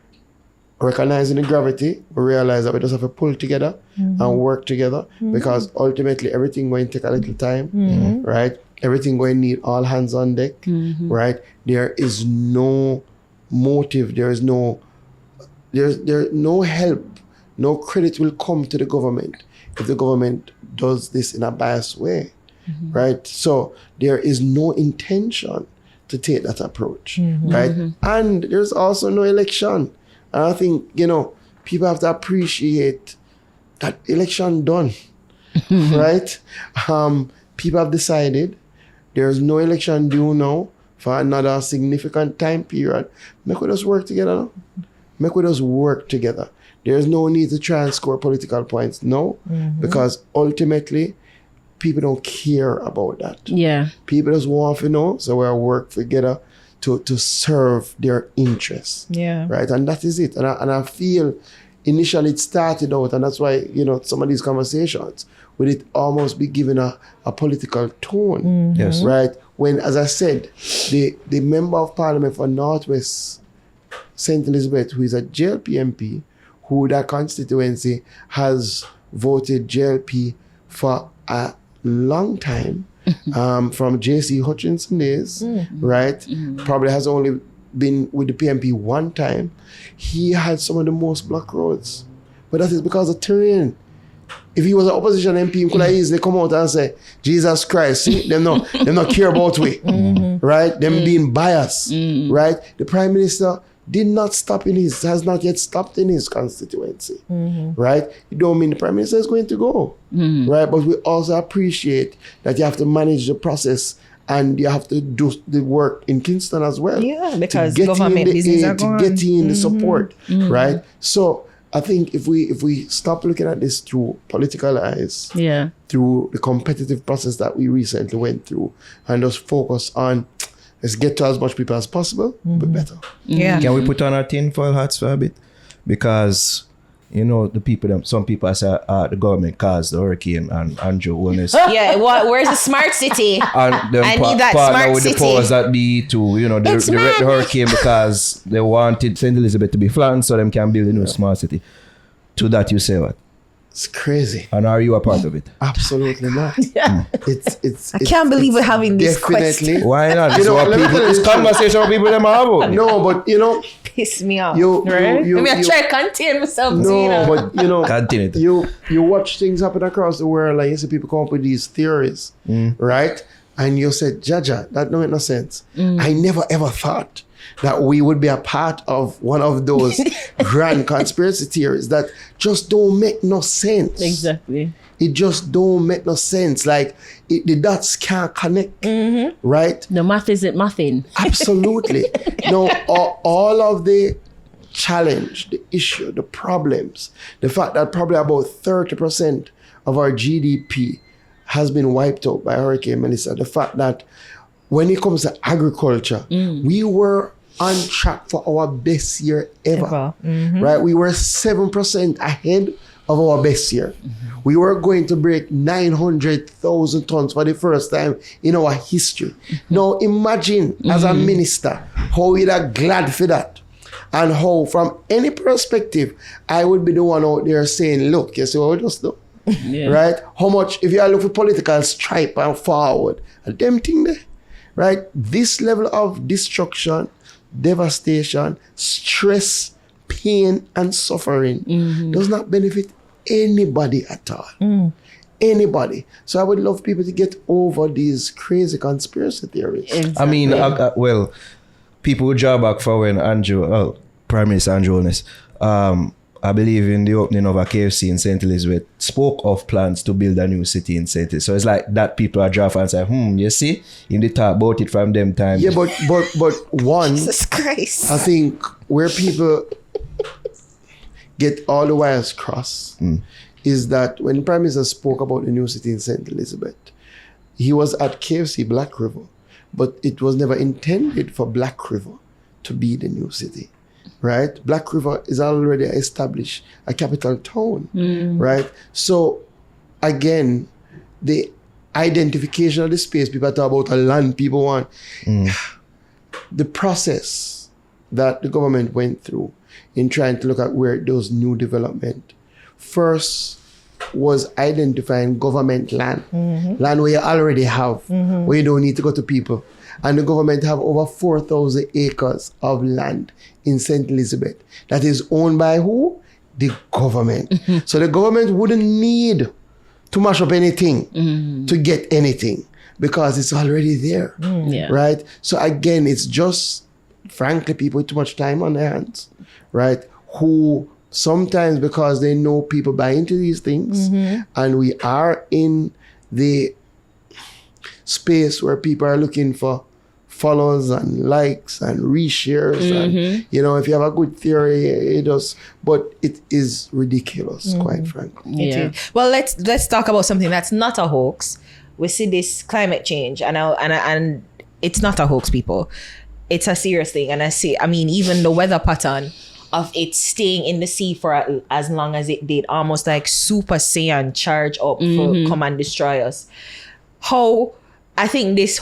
recognizing the gravity, we realize that we just have to pull together and work together, because ultimately everything going to take a little time, right? Everything going to need all hands on deck, right? There is no motive, there's no help, no credit will come to the government if the government does this in a biased way, right? So there is no intention to take that approach, right? And there's also no election. And I think, people have to appreciate that election done, right? People have decided there's no election due now for another significant time period. Make us work together now. Make us work together. There's no need to try and score political points, no, because ultimately, people don't care about that. Yeah. People just want to know, so we'll work together to serve their interests. Yeah. Right? And that is it. And I feel initially it started out, and that's why, some of these conversations, would it almost be given a political tone. Yes. Right? When, as I said, the member of parliament for Northwest St. Elizabeth, who is a JLP MP, who that constituency has voted JLP for a long time, from J.C. Hutchinson days, right? Probably has only been with the PMP one time. He had some of the most blocked roads. But that is because of terrain. If he was an opposition MP, he could have easily come out and say, Jesus Christ, see, them not care about we, right? Them being biased, right? The Prime Minister has not yet stopped in his constituency, right? It don't mean the Prime Minister is going to go, right? But we also appreciate that you have to manage the process and you have to do the work in Kingston as well. Yeah, because to get government in the business aid, are to going. get in the support, right? So I think if we stop looking at this through political eyes, through the competitive process that we recently went through, and just focus on let's get to as much people as possible, but better. Yeah. Can we put on our tinfoil hats for a bit? Because the people, some people say the government caused the hurricane and Andrew illness. Yeah, where's the smart city? And them I need that partner smart with city. the powers that be to, they wrecked the hurricane because they wanted St. Elizabeth to be flattened so them can build a new smart city. To that you say what? It's crazy. And are you a part of it? Absolutely not. It's I can't believe we're having this question. Why not? This is what people, this conversation what people them are about. No, but Piss me off. Right? I try to contain myself. No, but Continue. you watch things happen across the world, like you see people come up with these theories, right? And you said, Jaja, that don't make no sense. I never ever thought that we would be a part of one of those grand conspiracy theories that just don't make no sense. Exactly. It just don't make no sense. Like the dots can't connect, right? The math isn't mathing. Absolutely. No, all of the challenge, the issue, the problems, the fact that probably about 30% of our GDP has been wiped out by Hurricane Melissa, the fact that when it comes to agriculture, we were on track for our best year ever. Right? We were 7% ahead of our best year. We were going to break 900,000 tons for the first time in our history. Now imagine as a minister how we'd are glad for that. And how from any perspective, I would be the one out there saying, look, you see what we just do? Right? How much, if you are looking for political stripe and forward, and them thing there, right? This level of destruction, devastation, stress, pain, and suffering does not benefit anybody at all. Anybody. So I would love people to get over these crazy conspiracy theories. Exactly. I mean, well, people would draw back for when Prime Minister Andrew Holness, I believe in the opening of a KFC in St. Elizabeth, spoke of plans to build a new city in St. Elizabeth. So it's like that people are draw and say, you see, in the talk about it from them times. Yeah, but one, Jesus Christ. I think where people get all the wires crossed is that when Prime Minister spoke about the new city in St. Elizabeth, he was at KFC Black River, but it was never intended for Black River to be the new city. Right? Black River is already established, a capital town, right? So, again, the identification of the space, people talk about a land people want. The process that the government went through in trying to look at where those new development, first was identifying government land, land where you already have, where you don't need to go to people. And the government have over 4,000 acres of land in St. Elizabeth that is owned by who? The government. So the government wouldn't need to mash up anything to get anything because it's already there, right? So again, it's just, frankly, people with too much time on their hands, right? Who sometimes, because they know people buy into these things, and we are in the space where people are looking for follows and likes and reshares and if you have a good theory it does, but it is ridiculous, quite frankly. Well, let's talk about something that's not a hoax. We see this climate change and it's not a hoax, people. It's a serious thing. And I mean even the weather pattern of it staying in the sea for as long as it did, almost like Super Saiyan charge up for come and destroy us. How I think this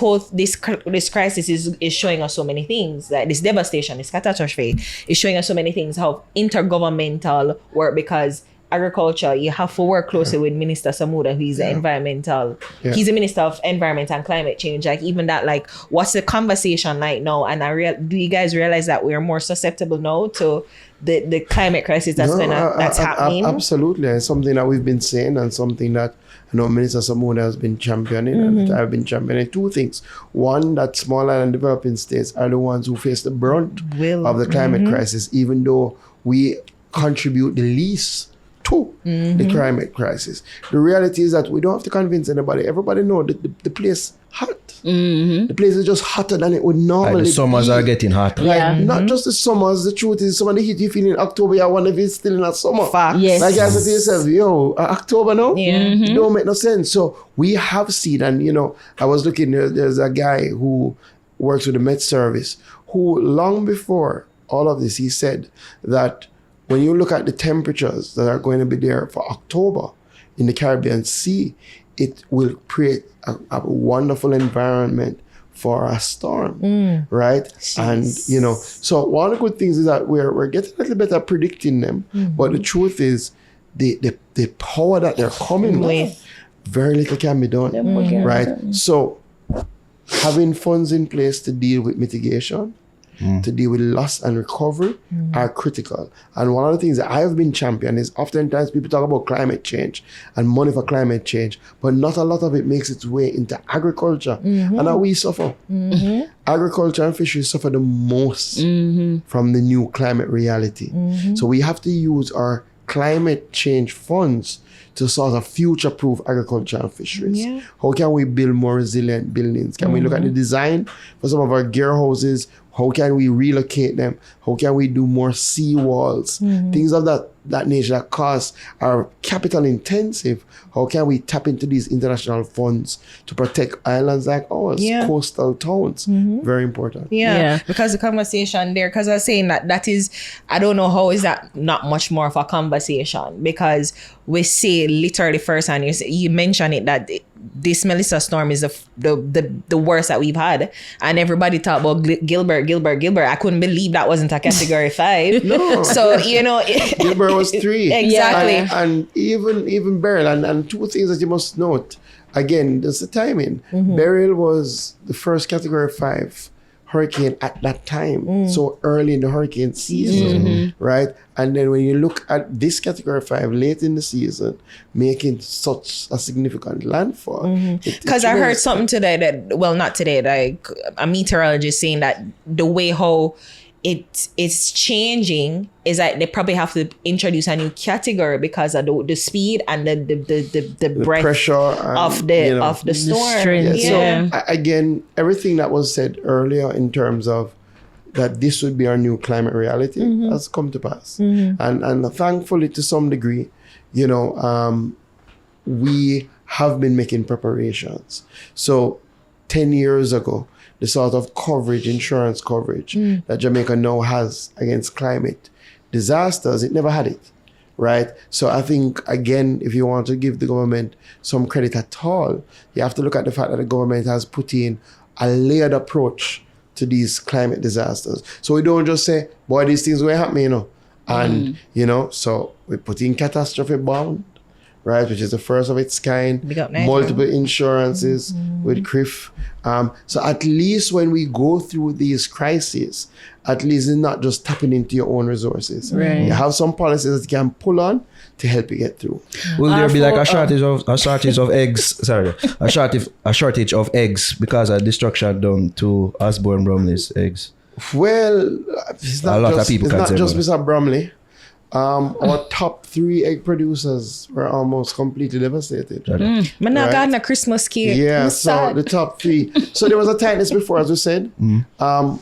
crisis is showing us so many things, that this devastation, this catastrophe is showing us so many things, how intergovernmental work, because agriculture, you have to work closely with Minister Samuda, who is he's a Minister of Environment and Climate Change. Like even that, like what's the conversation like now? And do you guys realize that we're more susceptible now to the climate crisis that's happening? Absolutely. It's something that we've been saying and something that Minister Samuda has been championing and I've been championing. Two things. One, that smaller and developing states are the ones who face the brunt of the climate crisis, even though we contribute the least to the climate crisis. The reality is that we don't have to convince anybody. Everybody knows that the place hot. The place is just hotter than it would normally the summers be. are getting hotter. Like, not just the summers. The truth is, some of the heat you feel in October, you wonder if it's still in a summer. Facts. Yes. Like I said to yourself, yo, October now? Yeah. It don't make no sense. So we have seen, and I was looking, there's a guy who works with the Met Service, who long before all of this, he said that when you look at the temperatures that are going to be there for October in the Caribbean Sea, it will create a wonderful environment for a storm, right? Jeez. And, so one of the good things is that we're getting a little better at predicting them, but the truth is the power that they're coming with, very little can be done, right? So having funds in place to deal with mitigation, to deal with loss and recovery are critical. And one of the things that I have been championing is oftentimes people talk about climate change and money for climate change, but not a lot of it makes its way into agriculture. And now we suffer. Agriculture and fisheries suffer the most from the new climate reality. So we have to use our climate change funds to sort of future-proof agriculture and fisheries. Yeah. How can we build more resilient buildings? Can we look at the design for some of our gear houses? How can we relocate them? How can we do more sea walls? Things of that nature that cost are capital intensive. How can we tap into these international funds to protect islands like ours, coastal towns? Very important. Yeah, because the conversation there, because I was saying that is, I don't know how is that not much more of a conversation, because we say literally first, and you mentioned it, that this Melissa storm is the worst that we've had, and everybody talk about Gilbert. I couldn't believe that wasn't a category 5. No. So Gilbert was 3. Exactly. And even Beryl, and two things that you must note. Again, there's the timing. Beryl was the first category 5 hurricane at that time, so early in the hurricane season, right? And then when you look at this category 5 late in the season, making such a significant landfall. Because I heard something today not today, like a meteorologist saying that the way how it's changing is that they probably have to introduce a new category because of the speed and the breadth pressure of the storm. strength. So again, everything that was said earlier in terms of that this would be our new climate reality has come to pass. And thankfully, to some degree, we have been making preparations. So 10 years ago, the sort of insurance coverage that Jamaica now has against climate disasters, it never had it, right? So I think, again, if you want to give the government some credit at all, you have to look at the fact that the government has put in a layered approach to these climate disasters. So we don't just say, boy, these things will happen, And, so we put in catastrophe bond, right, which is the first of its kind, multiple insurances with CRIF. So at least when we go through these crises, at least it's not just tapping into your own resources. Right. You have some policies that you can pull on to help you get through. Will there be like a shortage of eggs? Sorry, a shortage of eggs because of destruction done to Osborne Bromley's eggs. Well, it's not just Mr. Bromley. Our top 3 egg producers were almost completely devastated. Man, I got a Christmas cake. Yeah, so the top 3. So there was a tightness before, as we said. We're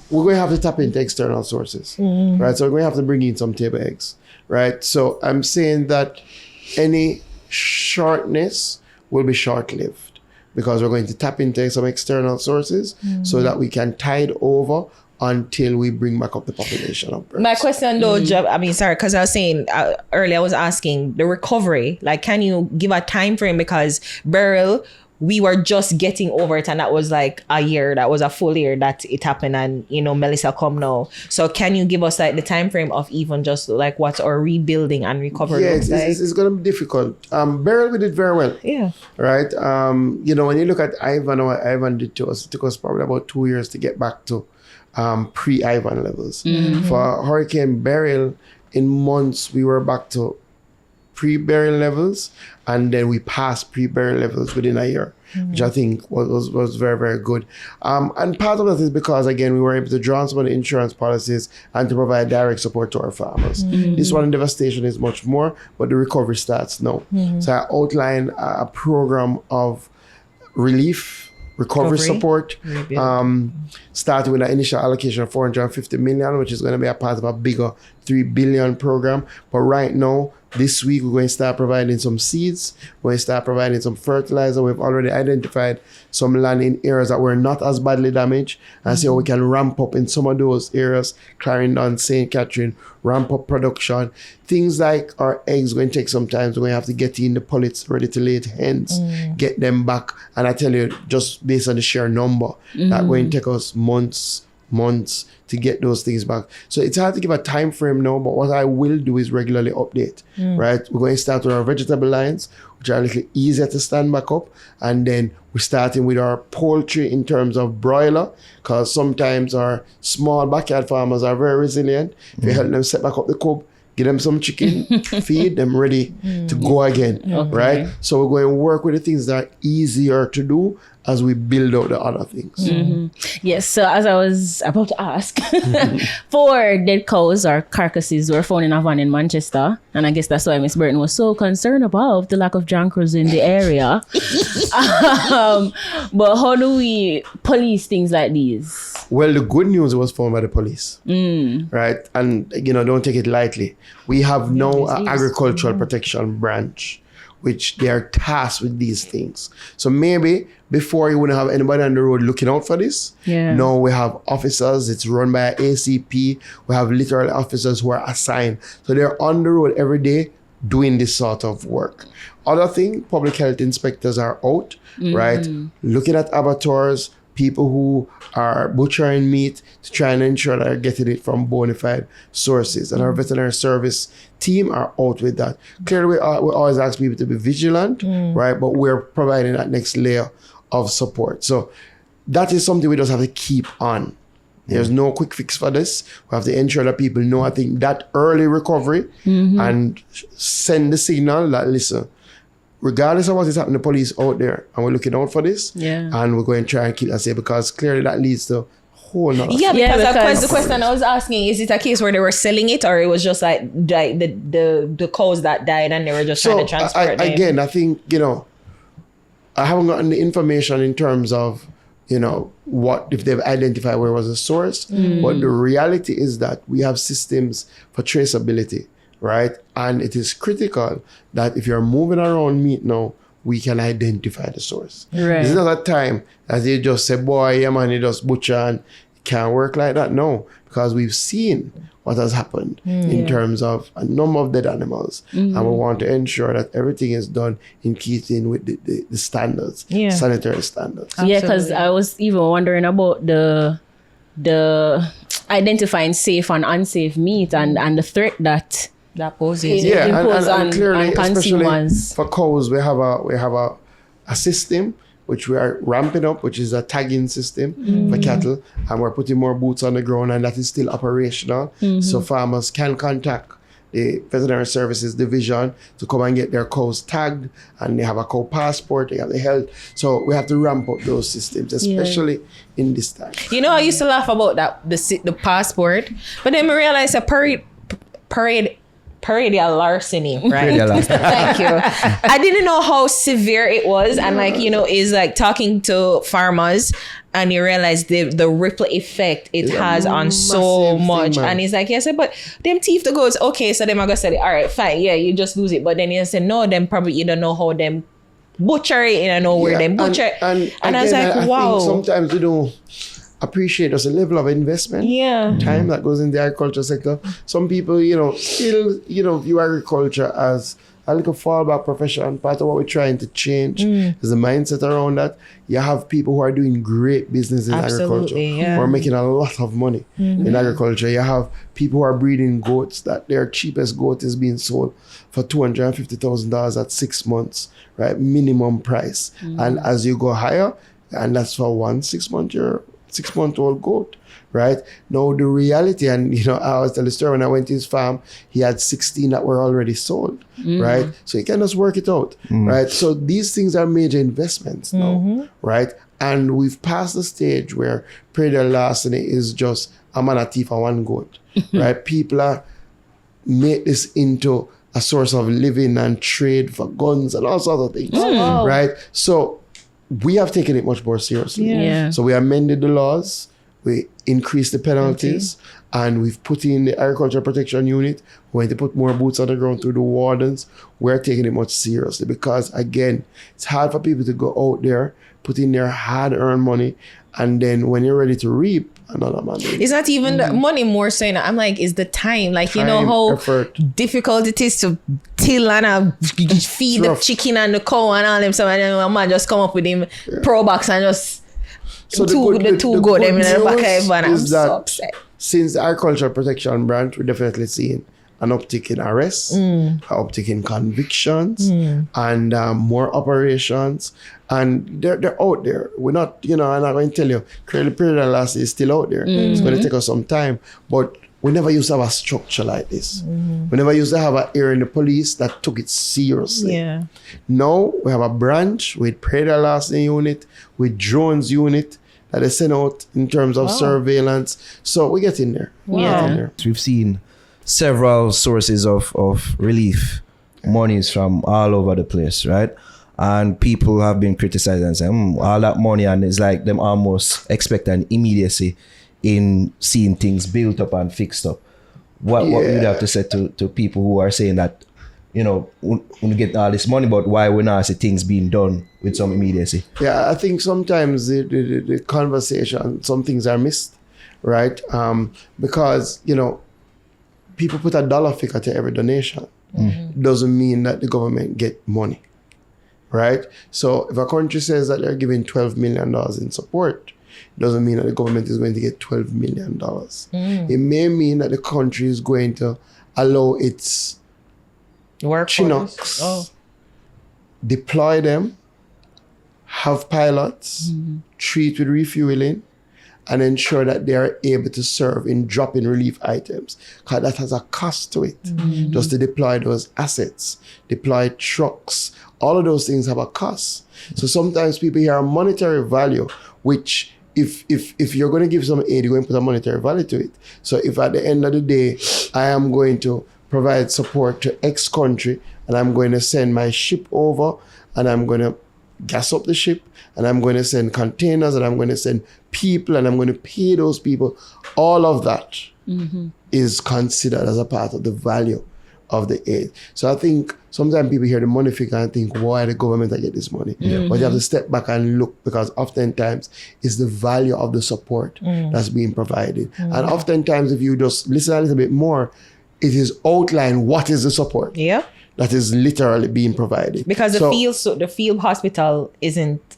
going to have to tap into external sources, right? So we're going to have to bring in some table eggs, right? So I'm saying that any shortness will be short-lived because we're going to tap into some external sources so that we can tide over until we bring back up the population of birds. My question though, because I was saying earlier, I was asking the recovery, like, can you give a time frame? Because Beryl, we were just getting over it, and that was like a year, that was a full year that it happened, and Melissa come now. So can you give us like the time frame of even just like what's our rebuilding and recovery? Yeah, it's going to be difficult. Beryl, we did very well. Yeah. Right. When you look at Ivan, what Ivan did to us, it took us probably about 2 years to get back to pre-Ivan levels. For Hurricane Beryl, in months we were back to pre-burial levels, and then we passed pre-burial levels within a year, which I think was very, very good. And part of that is because, again, we were able to draw on some of the insurance policies and to provide direct support to our farmers. This one in devastation is much more, but the recovery starts now. So I outlined a program of relief, recovery support, starting with an initial allocation of 450 million, which is going to be a part of a bigger 3 billion program. But right now, this week, we're going to start providing some seeds. We're going to start providing some fertilizer. We've already identified some land in areas that were not as badly damaged, and so we can ramp up in some of those areas, Clarendon, St. Catherine, ramp up production. Things like our eggs going to take some time. So we're going to have to get in the pullets, ready to lay hens, get them back. And I tell you, just based on the sheer number, that going to take us months to get those things back. So it's hard to give a time frame now, but what I will do is regularly update, right? We're going to start with our vegetable lines, which are a little easier to stand back up. And then we're starting with our poultry in terms of broiler, because sometimes our small backyard farmers are very resilient. If you help them set back up the coop, give them some chicken, feed them ready to go again, right? So we're going to work with the things that are easier to do as we build out the other things. Yes, so as I was about to ask, 4 dead cows or carcasses were found in a van in Manchester, and I guess that's why Miss Burton was so concerned about the lack of junkers in the area. But how do we police things like these? Well, the good news was found by the police, right? And, don't take it lightly. We have now an agricultural protection branch, which they are tasked with these things. So maybe before you wouldn't have anybody on the road looking out for this. Now we have officers. It's run by an ACP. We have literal officers who are assigned. So they're on the road every day doing this sort of work. Other thing, public health inspectors are out, right? Looking at abattoirs, people who are butchering meat to try and ensure that they're getting it from bona fide sources. And our veterinary service team are out with that. Clearly, we always ask people to be vigilant, right? But we're providing that next layer of support. So that is something we just have to keep on. There's no quick fix for this. We have to ensure that people know, I think, that early recovery and send the signal that, listen, regardless of what is happening to police out there, and we're looking out for this, and we're going to try and keep that safe, because clearly that leads to a whole lot of because the question I was asking, is it a case where they were selling it, or it was just like the cows that died and they were just trying to transfer it? Again, I think, I haven't gotten the information in terms of, what if they've identified where was the source, but the reality is that we have systems for traceability, right? And it is critical that if you're moving around meat now, we can identify the source. Right. It's not a time that they just say, boy, yeah man, you just butcher, and it can't work like that. No, because we've seen what has happened in terms of a number of dead animals. And we want to ensure that everything is done in keeping with the standards, sanitary standards. Yeah, because I was even wondering about the identifying safe and unsafe meat and the threat that poses. And clearly, on especially consumers. for cows, we have a system which we are ramping up, which is a tagging system for cattle, and we're putting more boots on the ground, and that is still operational. So farmers can contact the veterinary services division to come and get their cows tagged, and they have a cow passport, they have the health. So we have to ramp up those systems, especially in this time. I used to laugh about that, the passport, but then I realized a paradial larceny, right? Thank you. I didn't know how severe it was, and is like talking to farmers, and you realize the ripple effect it has on so much. And he's like, yes, but them teeth the goats, okay, so them are gonna say, all right, fine, yeah, you just lose it. But then you say, no, them probably you don't know how them butcher it, and I know where them butcher. And I was like, wow. I think sometimes we don't appreciate us a level of investment, time that goes in the agriculture sector. Some people, still, view agriculture as a little fallback profession. Part of what we're trying to change is the mindset around that. You have people who are doing great business in agriculture, who are making a lot of money in agriculture. You have people who are breeding goats that their cheapest goat is being sold for $250,000 at 6 months, right? Minimum price. And as you go higher, and that's for one 6-month-old goat, right? Now the reality, and I always tell the story, when I went to his farm, he had 16 that were already sold, right? So he can just work it out, right? So these things are major investments now, right? And we've passed the stage where predatory larceny is just a man a thief and one goat, right? People are make this into a source of living and trade for guns and all sorts of things, right? So we have taken it much more seriously. Yeah. So we amended the laws, we increased the penalties, and we've put in the Agriculture Protection Unit. We're going to put more boots on the ground through the wardens. We're taking it much seriously because, again, it's hard for people to go out there, put in their hard-earned money, and then when you're ready to reap, another man. It's not even the money more so, I'm like, it's the time. Like, you know how difficult it is to till and feed the chicken and the cow and all them stuff, and then a man just come up with him pro box and just so the two go them in the back of everyone. I'm so upset. Since the Agricultural Protection branch, we're definitely seeing an uptick in arrests, an uptick in convictions, and more operations. And they're out there. We're not, I'm not going to tell you, predatory larceny is still out there. It's going to take us some time. But we never used to have a structure like this. We never used to have an area in the police that took it seriously. Yeah. Now we have a branch with predatory larceny unit, with drones unit that they send out in terms of surveillance. So we get in there. We've seen several sources of relief monies from all over the place, right? And people have been criticizing and saying, all that money, and it's like them almost expect an immediacy in seeing things built up and fixed up. What would you have to say to people who are saying that, we get all this money, but why we not see things being done with some immediacy? Yeah, I think sometimes the conversation, some things are missed, right? Because, people put a dollar figure to every donation. Doesn't mean that the government get money, right? So if a country says that they're giving $12 million in support, it doesn't mean that the government is going to get $12 million. It may mean that the country is going to allow its Chinooks, deploy them, have pilots, treat with refueling, and ensure that they are able to serve in drop-in relief items. Because that has a cost to it. Just to deploy those assets, deploy trucks, all of those things have a cost. So sometimes people hear a monetary value, which if you're going to give some aid, you're going to put a monetary value to it. So if at the end of the day, I am going to provide support to X country, and I'm going to send my ship over, and I'm going to gas up the ship, and I'm going to send containers, and I'm going to send people, and I'm going to pay those people. All of that is considered as a part of the value of the aid. So I think sometimes people hear the money figure and think, why the government I get this money? But you have to step back and look, because oftentimes it's the value of the support that's being provided. And oftentimes if you just listen a little bit more, it is outlined what is the support that is literally being provided. Because the field hospital isn't.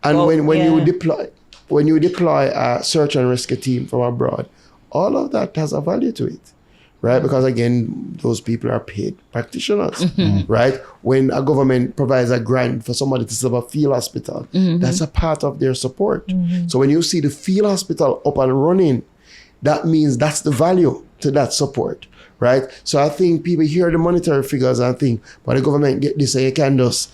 And when you deploy a search and rescue team from abroad, all of that has a value to it, right? Because again, those people are paid practitioners, right? When a government provides a grant for somebody to set up a field hospital, that's a part of their support. So when you see the field hospital up and running, that means that's the value to that support, right? So I think people hear the monetary figures and think, but the government get this, so you can just,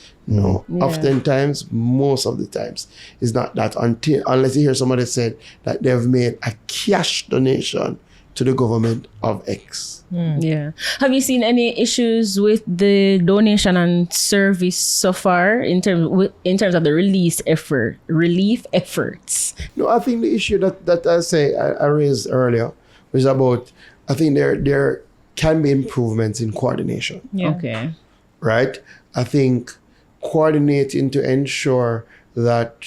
oftentimes, most of the times, it's not that unless you hear somebody said that they've made a cash donation to the government of X. Yeah. Have you seen any issues with the donation and service so far in terms of the relief efforts? No, I think the issue that I raised earlier was about, I think there can be improvements in coordination. Yeah. Okay. Right? I think coordinating to ensure that,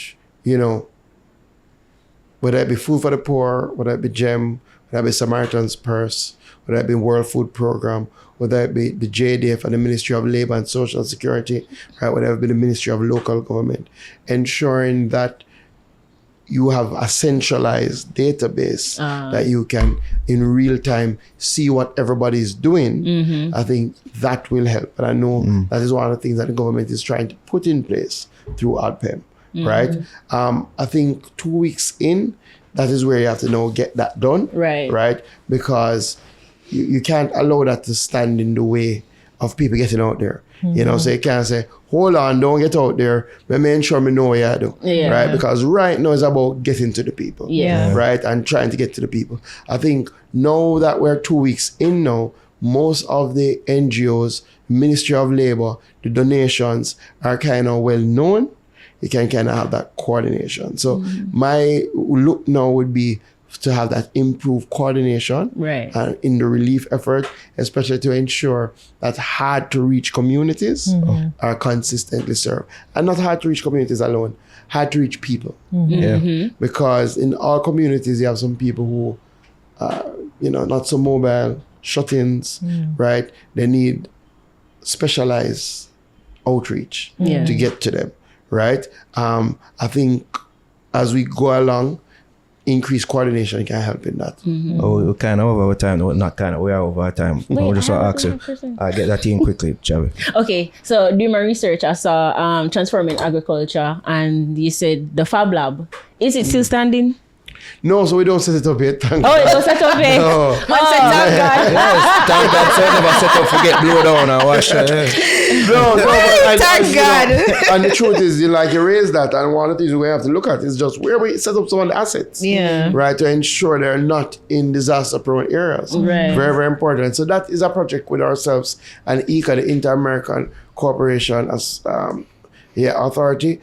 whether it be Food for the Poor, whether it be GEM, whether it be Samaritan's Purse, whether it be World Food Program, whether it be the JDF and the Ministry of Labor and Social Security, right, whether it be the Ministry of Local Government, ensuring that you have a centralized database that you can in real time see what everybody is doing. I think that will help. And I know that is one of the things that the government is trying to put in place through ADPEM, right? I think 2 weeks in, that is where you have to now get that done. Right? Because you can't allow that to stand in the way of people getting out there. You know, so you can't say, hold on, don't get out there. Let me ensure me know what you do. Right? Because right now it's about getting to the people. Right? And trying to get to the people. I think now that we're 2 weeks in now, most of the NGOs, Ministry of Labor, the donations are kind of well known. You can kind of have that coordination. So my look now would be to have that improved coordination in the relief effort, especially to ensure that hard to reach communities are consistently served. And not hard to reach communities alone, hard to reach people. Because in all communities, you have some people who are, not so mobile, shut-ins, right? They need specialized outreach to get to them, right? I think as we go along, increased coordination can help in that. Oh, we're kind of over our time. No, not kind of. We are over our time. I just want to ask you. I'll get that in quickly, Chavi. Okay, so doing my research, I saw Transforming Agriculture, and you said the Fab Lab. Is it still standing? No, so we don't set it up yet. Thank it don't set up yet? No. Thank God. Yes, thank God. So never set up to get blow down and wash it. No, thank God. And the truth is, you raise that, and one of the things we have to look at is just where we set up some of the assets. Right, to ensure they're not in disaster-prone areas. Right. Very, very important. So that is a project with ourselves and ICA, the Inter-American Corporation as authority.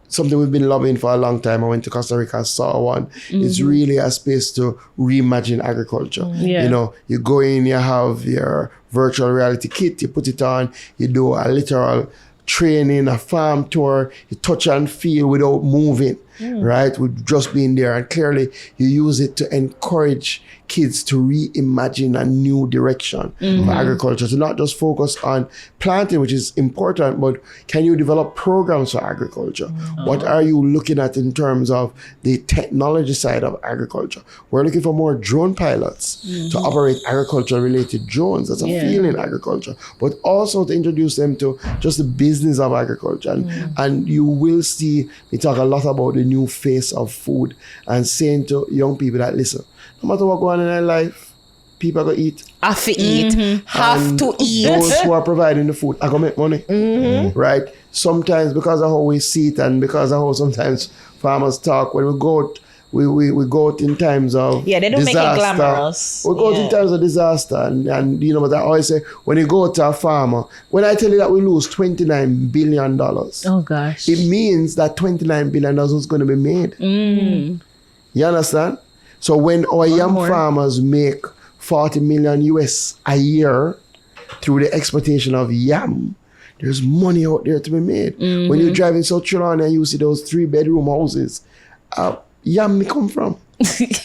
Something we've been lobbying for a long time. I went to Costa Rica, saw one. It's really a space to reimagine agriculture. You go in, you have your virtual reality kit, you put it on, you do a literal training, a farm tour, you touch and feel without moving, right? With just being there. And clearly you use it to encourage kids to reimagine a new direction for agriculture, to not just focus on planting, which is important, but can you develop programs for agriculture? What are you looking at in terms of the technology side of agriculture? We're looking for more drone pilots to operate agriculture-related drones. That's a field in agriculture, but also to introduce them to just the business of agriculture. And you will see me talk a lot about the new face of food and saying to young people that, listen, no matter what goes on in their life, people are going to eat. Have to eat. Have to eat. Those who are providing the food are going to make money. Right? Sometimes because of how we see it and because of how sometimes farmers talk, when we go out, we go out in times of they don't disaster. make it glamorous. We go out in times of disaster. And but I always say, when you go to a farmer, when I tell you that we lose $29 billion, oh gosh, it means that $29 billion is going to be made. You understand? So when our young farmers make 40 million US a year through the exploitation of yam, there's money out there to be made. When you're driving South Carolina and you see those 3-bedroom houses, yam me come from.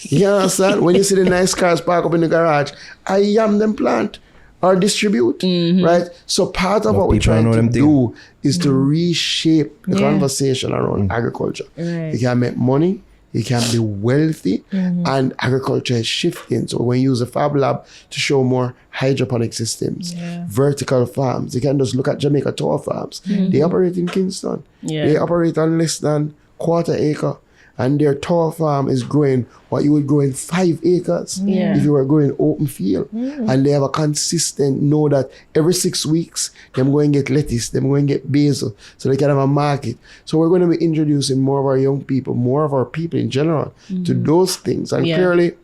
You understand? When you see the nice cars parked up in the garage, I yam them plant or distribute, right? So part of what we're trying to do is to reshape the conversation around agriculture. You can make money, you can be wealthy, and agriculture is shifting. So when you use a Fab Lab to show more hydroponic systems, vertical farms, you can just look at Jamaica Tower Farms. They operate in Kingston. They operate on less than quarter acre. And their tower farm is growing what you would grow in 5 acres if you were growing open field. And they have a consistent know that every 6 weeks, them going to get lettuce, them going to get basil, so they can have a market. So we're going to be introducing more of our young people, more of our people in general, to those things. And clearly,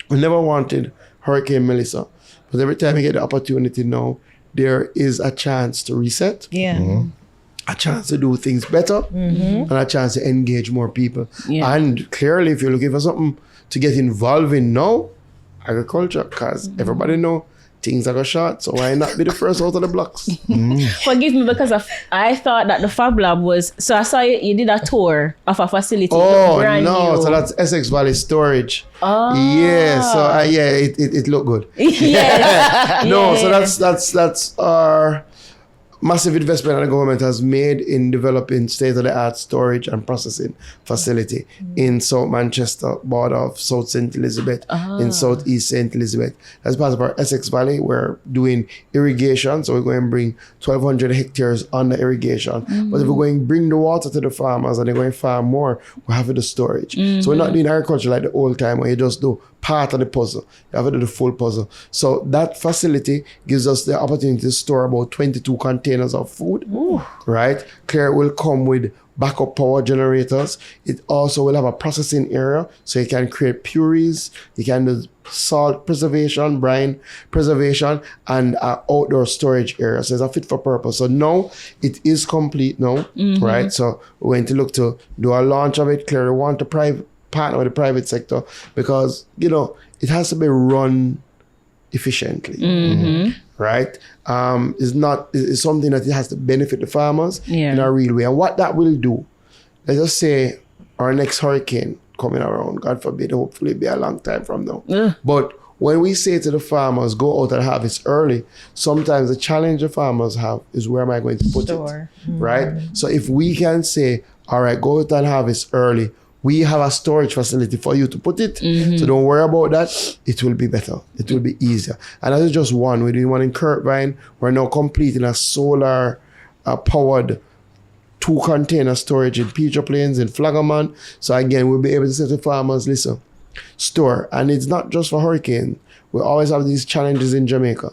we never wanted Hurricane Melissa. But every time we get the opportunity now, there is a chance to reset. A chance to do things better, and a chance to engage more people. And clearly, if you're looking for something to get involved in now, agriculture, because everybody know things are going short, so why not be the first out of the blocks? Forgive me, because I thought that the Fab Lab was, so I saw you did a tour of a facility. Oh, no, so that's Essex Valley Storage. Yeah, so it looked good. Yes. No, so that's our massive investment that the government has made in developing state-of-the-art storage and processing facility in South Manchester, border of South St. Elizabeth, in South East St. Elizabeth. As part of our Essex Valley, we're doing irrigation, so we're going to bring 1,200 hectares under irrigation. But if we're going to bring the water to the farmers and they're going to farm more, we have the storage. So we're not doing agriculture like the old time where you just do part of the puzzle. You have to do the full puzzle. So that facility gives us the opportunity to store about 22 containers of food, right? Clear will come with backup power generators. It also will have a processing area, so you can create purees, you can do salt preservation, brine preservation, and outdoor storage area. So it's a fit for purpose. So now it is complete now, right? So we're going to look to do a launch of it. Clearly want to partner with the private sector because, you know, it has to be run efficiently, right? It's something that it has to benefit the farmers in a real way. And what that will do, let's just say our next hurricane coming around, God forbid, hopefully be a long time from now. But when we say to the farmers, go out and harvest early, sometimes the challenge the farmers have is where am I going to put it, right? So if we can say, all right, go out and harvest early, we have a storage facility for you to put it. So don't worry about that. It will be better. It will be easier. And that is just one. We're doing one in Kirkvine. We're now completing a solar powered 2-container storage in Peter Plains in Flagaman. So again, we'll be able to say to farmers, listen, store. And it's not just for hurricane. We always have these challenges in Jamaica.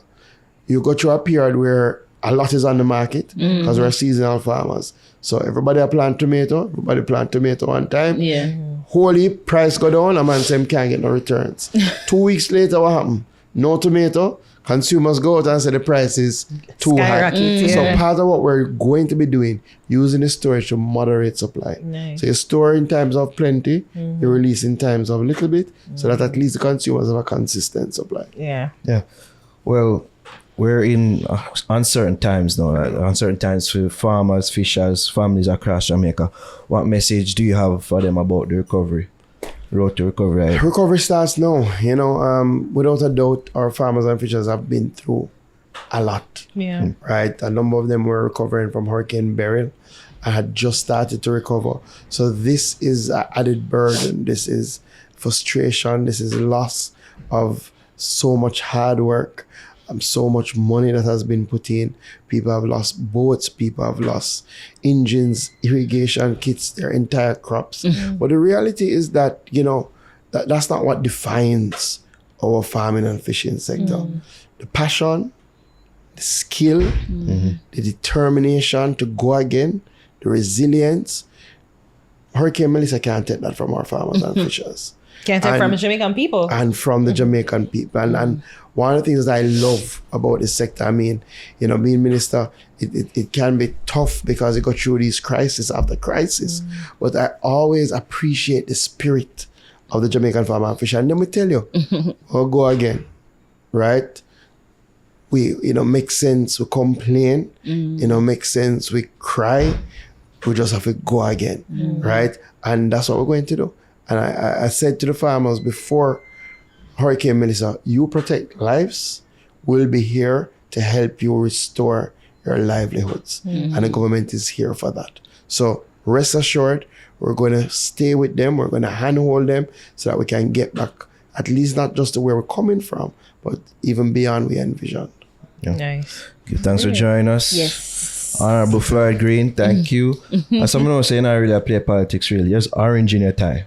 You go through a period where a lot is on the market because we're seasonal farmers. So everybody plant tomato one time. Holy price go down, a man say can't get no returns. 2 weeks later, what happened? No tomato. Consumers go out and say the price is too high. So part of what we're going to be doing, using the storage to moderate supply. So you store in times of plenty, you release in times of little bit, so that at least the consumers have a consistent supply. Yeah. Well, we're in uncertain times now, uncertain times for farmers, fishers, families across Jamaica. What message do you have for them about the recovery? Road to recovery? Right? Recovery starts now. You know, without a doubt, our farmers and fishers have been through a lot. Right? A number of them were recovering from Hurricane Beryl and had just started to recover. So this is an added burden. This is frustration. This is loss of so much hard work. So much money that has been put in. People have lost boats, people have lost engines, irrigation kits, their entire crops. But the reality is that, you know, that's not what defines our farming and fishing sector. The passion, the skill, the determination to go again, the resilience. Hurricane Melissa can't take that from our farmers and fishers. Can't take from the Jamaican people. And from the Jamaican people. And one of the things that I love about this sector, I mean, you know, being minister, it can be tough because you go through these crisis after crisis. But I always appreciate the spirit of the Jamaican farmer and fisher. And let me tell you, we'll go again, right? We, you know, make sense, we complain, you know, make sense, we cry. We just have to go again, right? And that's what we're going to do. And I said to the farmers before Hurricane Melissa, you protect lives, we'll be here to help you restore your livelihoods. And the government is here for that. So rest assured, we're going to stay with them, we're going to handhold them so that we can get back, at least not just to where we're coming from, but even beyond we envisioned. Nice. Okay, thanks for joining us. Yes. Honorable Floyd Green, thank you. And someone was saying I really play politics really. Just orange in your tie.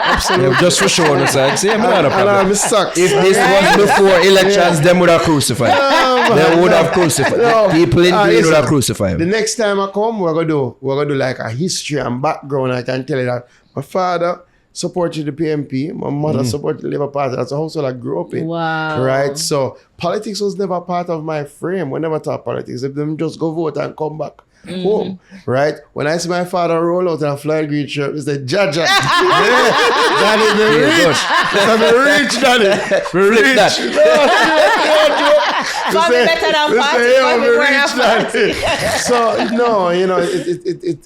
Absolutely. Just for showing us like, see, I'm not a problem. If this was before elections, them would have crucified. They would have crucified. People in Green would have crucified. The next time I come, we're gonna do like a history and background. I can tell you that my father supported the PMP. My mother supported the Labour Party. That's a household I grew up in. Wow. Right? So politics was never part of my frame. We never talk politics. If them just go vote and come back home. Right? When I see my father roll out in a Floyd Green shirt, he said, Jaja. Daddy, the rich. The rich, Daddy. The rich. Better than party. So, no, you know,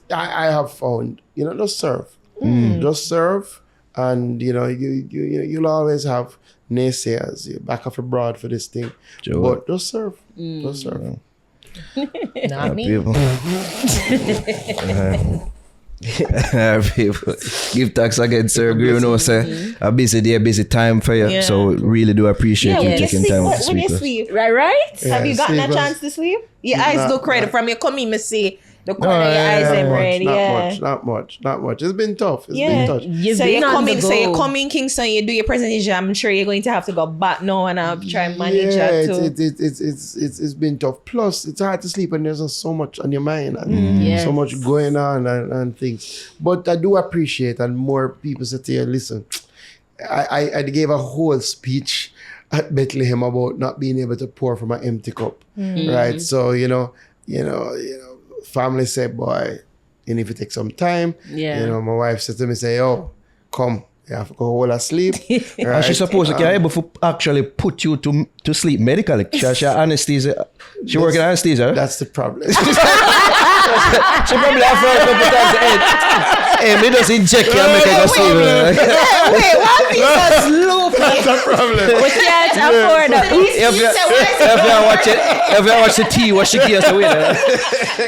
I have found, you know, just serve. Just serve, and you know you'll always have naysayers. You back off abroad for this thing, but just serve. Just serve. Not me. People. People. Give thanks again, Sir Green. You know, say a busy day, busy time for you. Yeah. So really do appreciate you taking time to when speak you with us. sleep. Right? Have you gotten a sleep chance to sleep? Your eyes look red. From your coming, me see the corner of your eyes Not them much, red. not much. It's been tough. It's Yeah. been tough. You've So been you're on the coming. So go. you're coming, Kingston. You do your presentation. I'm sure you're going to have to go back now and try and manage Yeah, that too. it's been tough. Plus, it's hard to sleep when there's just so much on your mind and Yes. so much going on and things. But I do appreciate, and more people say to you, listen, I gave a whole speech at Bethlehem about not being able to pour from an empty cup, right? So you know, family said, boy, you need to take some time. Yeah. You know, my wife said to me, say, oh, come. You have to go all asleep. Right? And she's supposed to be able to actually put you to sleep medically. She anesthesia. She work in anesthesia. That's the problem. She probably have a couple times. Hey, me just inject you and make her go sleep. Wait, why be so slow? That's the problem. We can't afford that. If you watch the tea, what she gives away.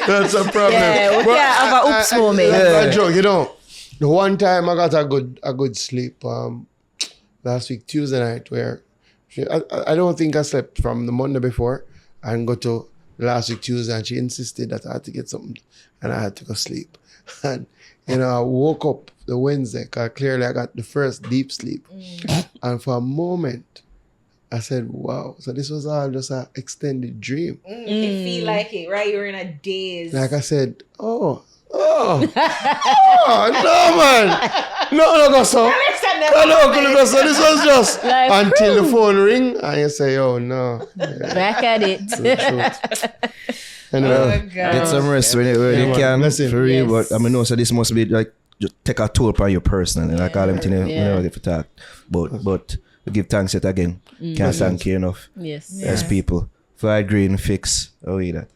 That's a problem. Yeah, we But can't have a oops moment. That's a joke, you know. The one time I got a good sleep last week Tuesday night where I don't think I slept from the Monday before and got to last week Tuesday and she insisted that I had to get something and I had to go sleep. And you know, I woke up the Wednesday because clearly I got the first deep sleep. And for a moment I said, wow, so this was all just an extended dream. You feel like it, right? You're in a daze. Like I said, oh, no, man. No, go so. No, go so. This was just Like, until the phone ring and you say, oh, no. Back at it. The truth. Anyway, Get some rest when you man. can. Listen. For real, Yes. but I mean, no, so this must be like just take a toll upon you personally. Like all them things, you Yeah. know, if you talk. But we give thanks yet again. Can't thank you enough Yes. as people. Floyd Green, fix. Oh, that.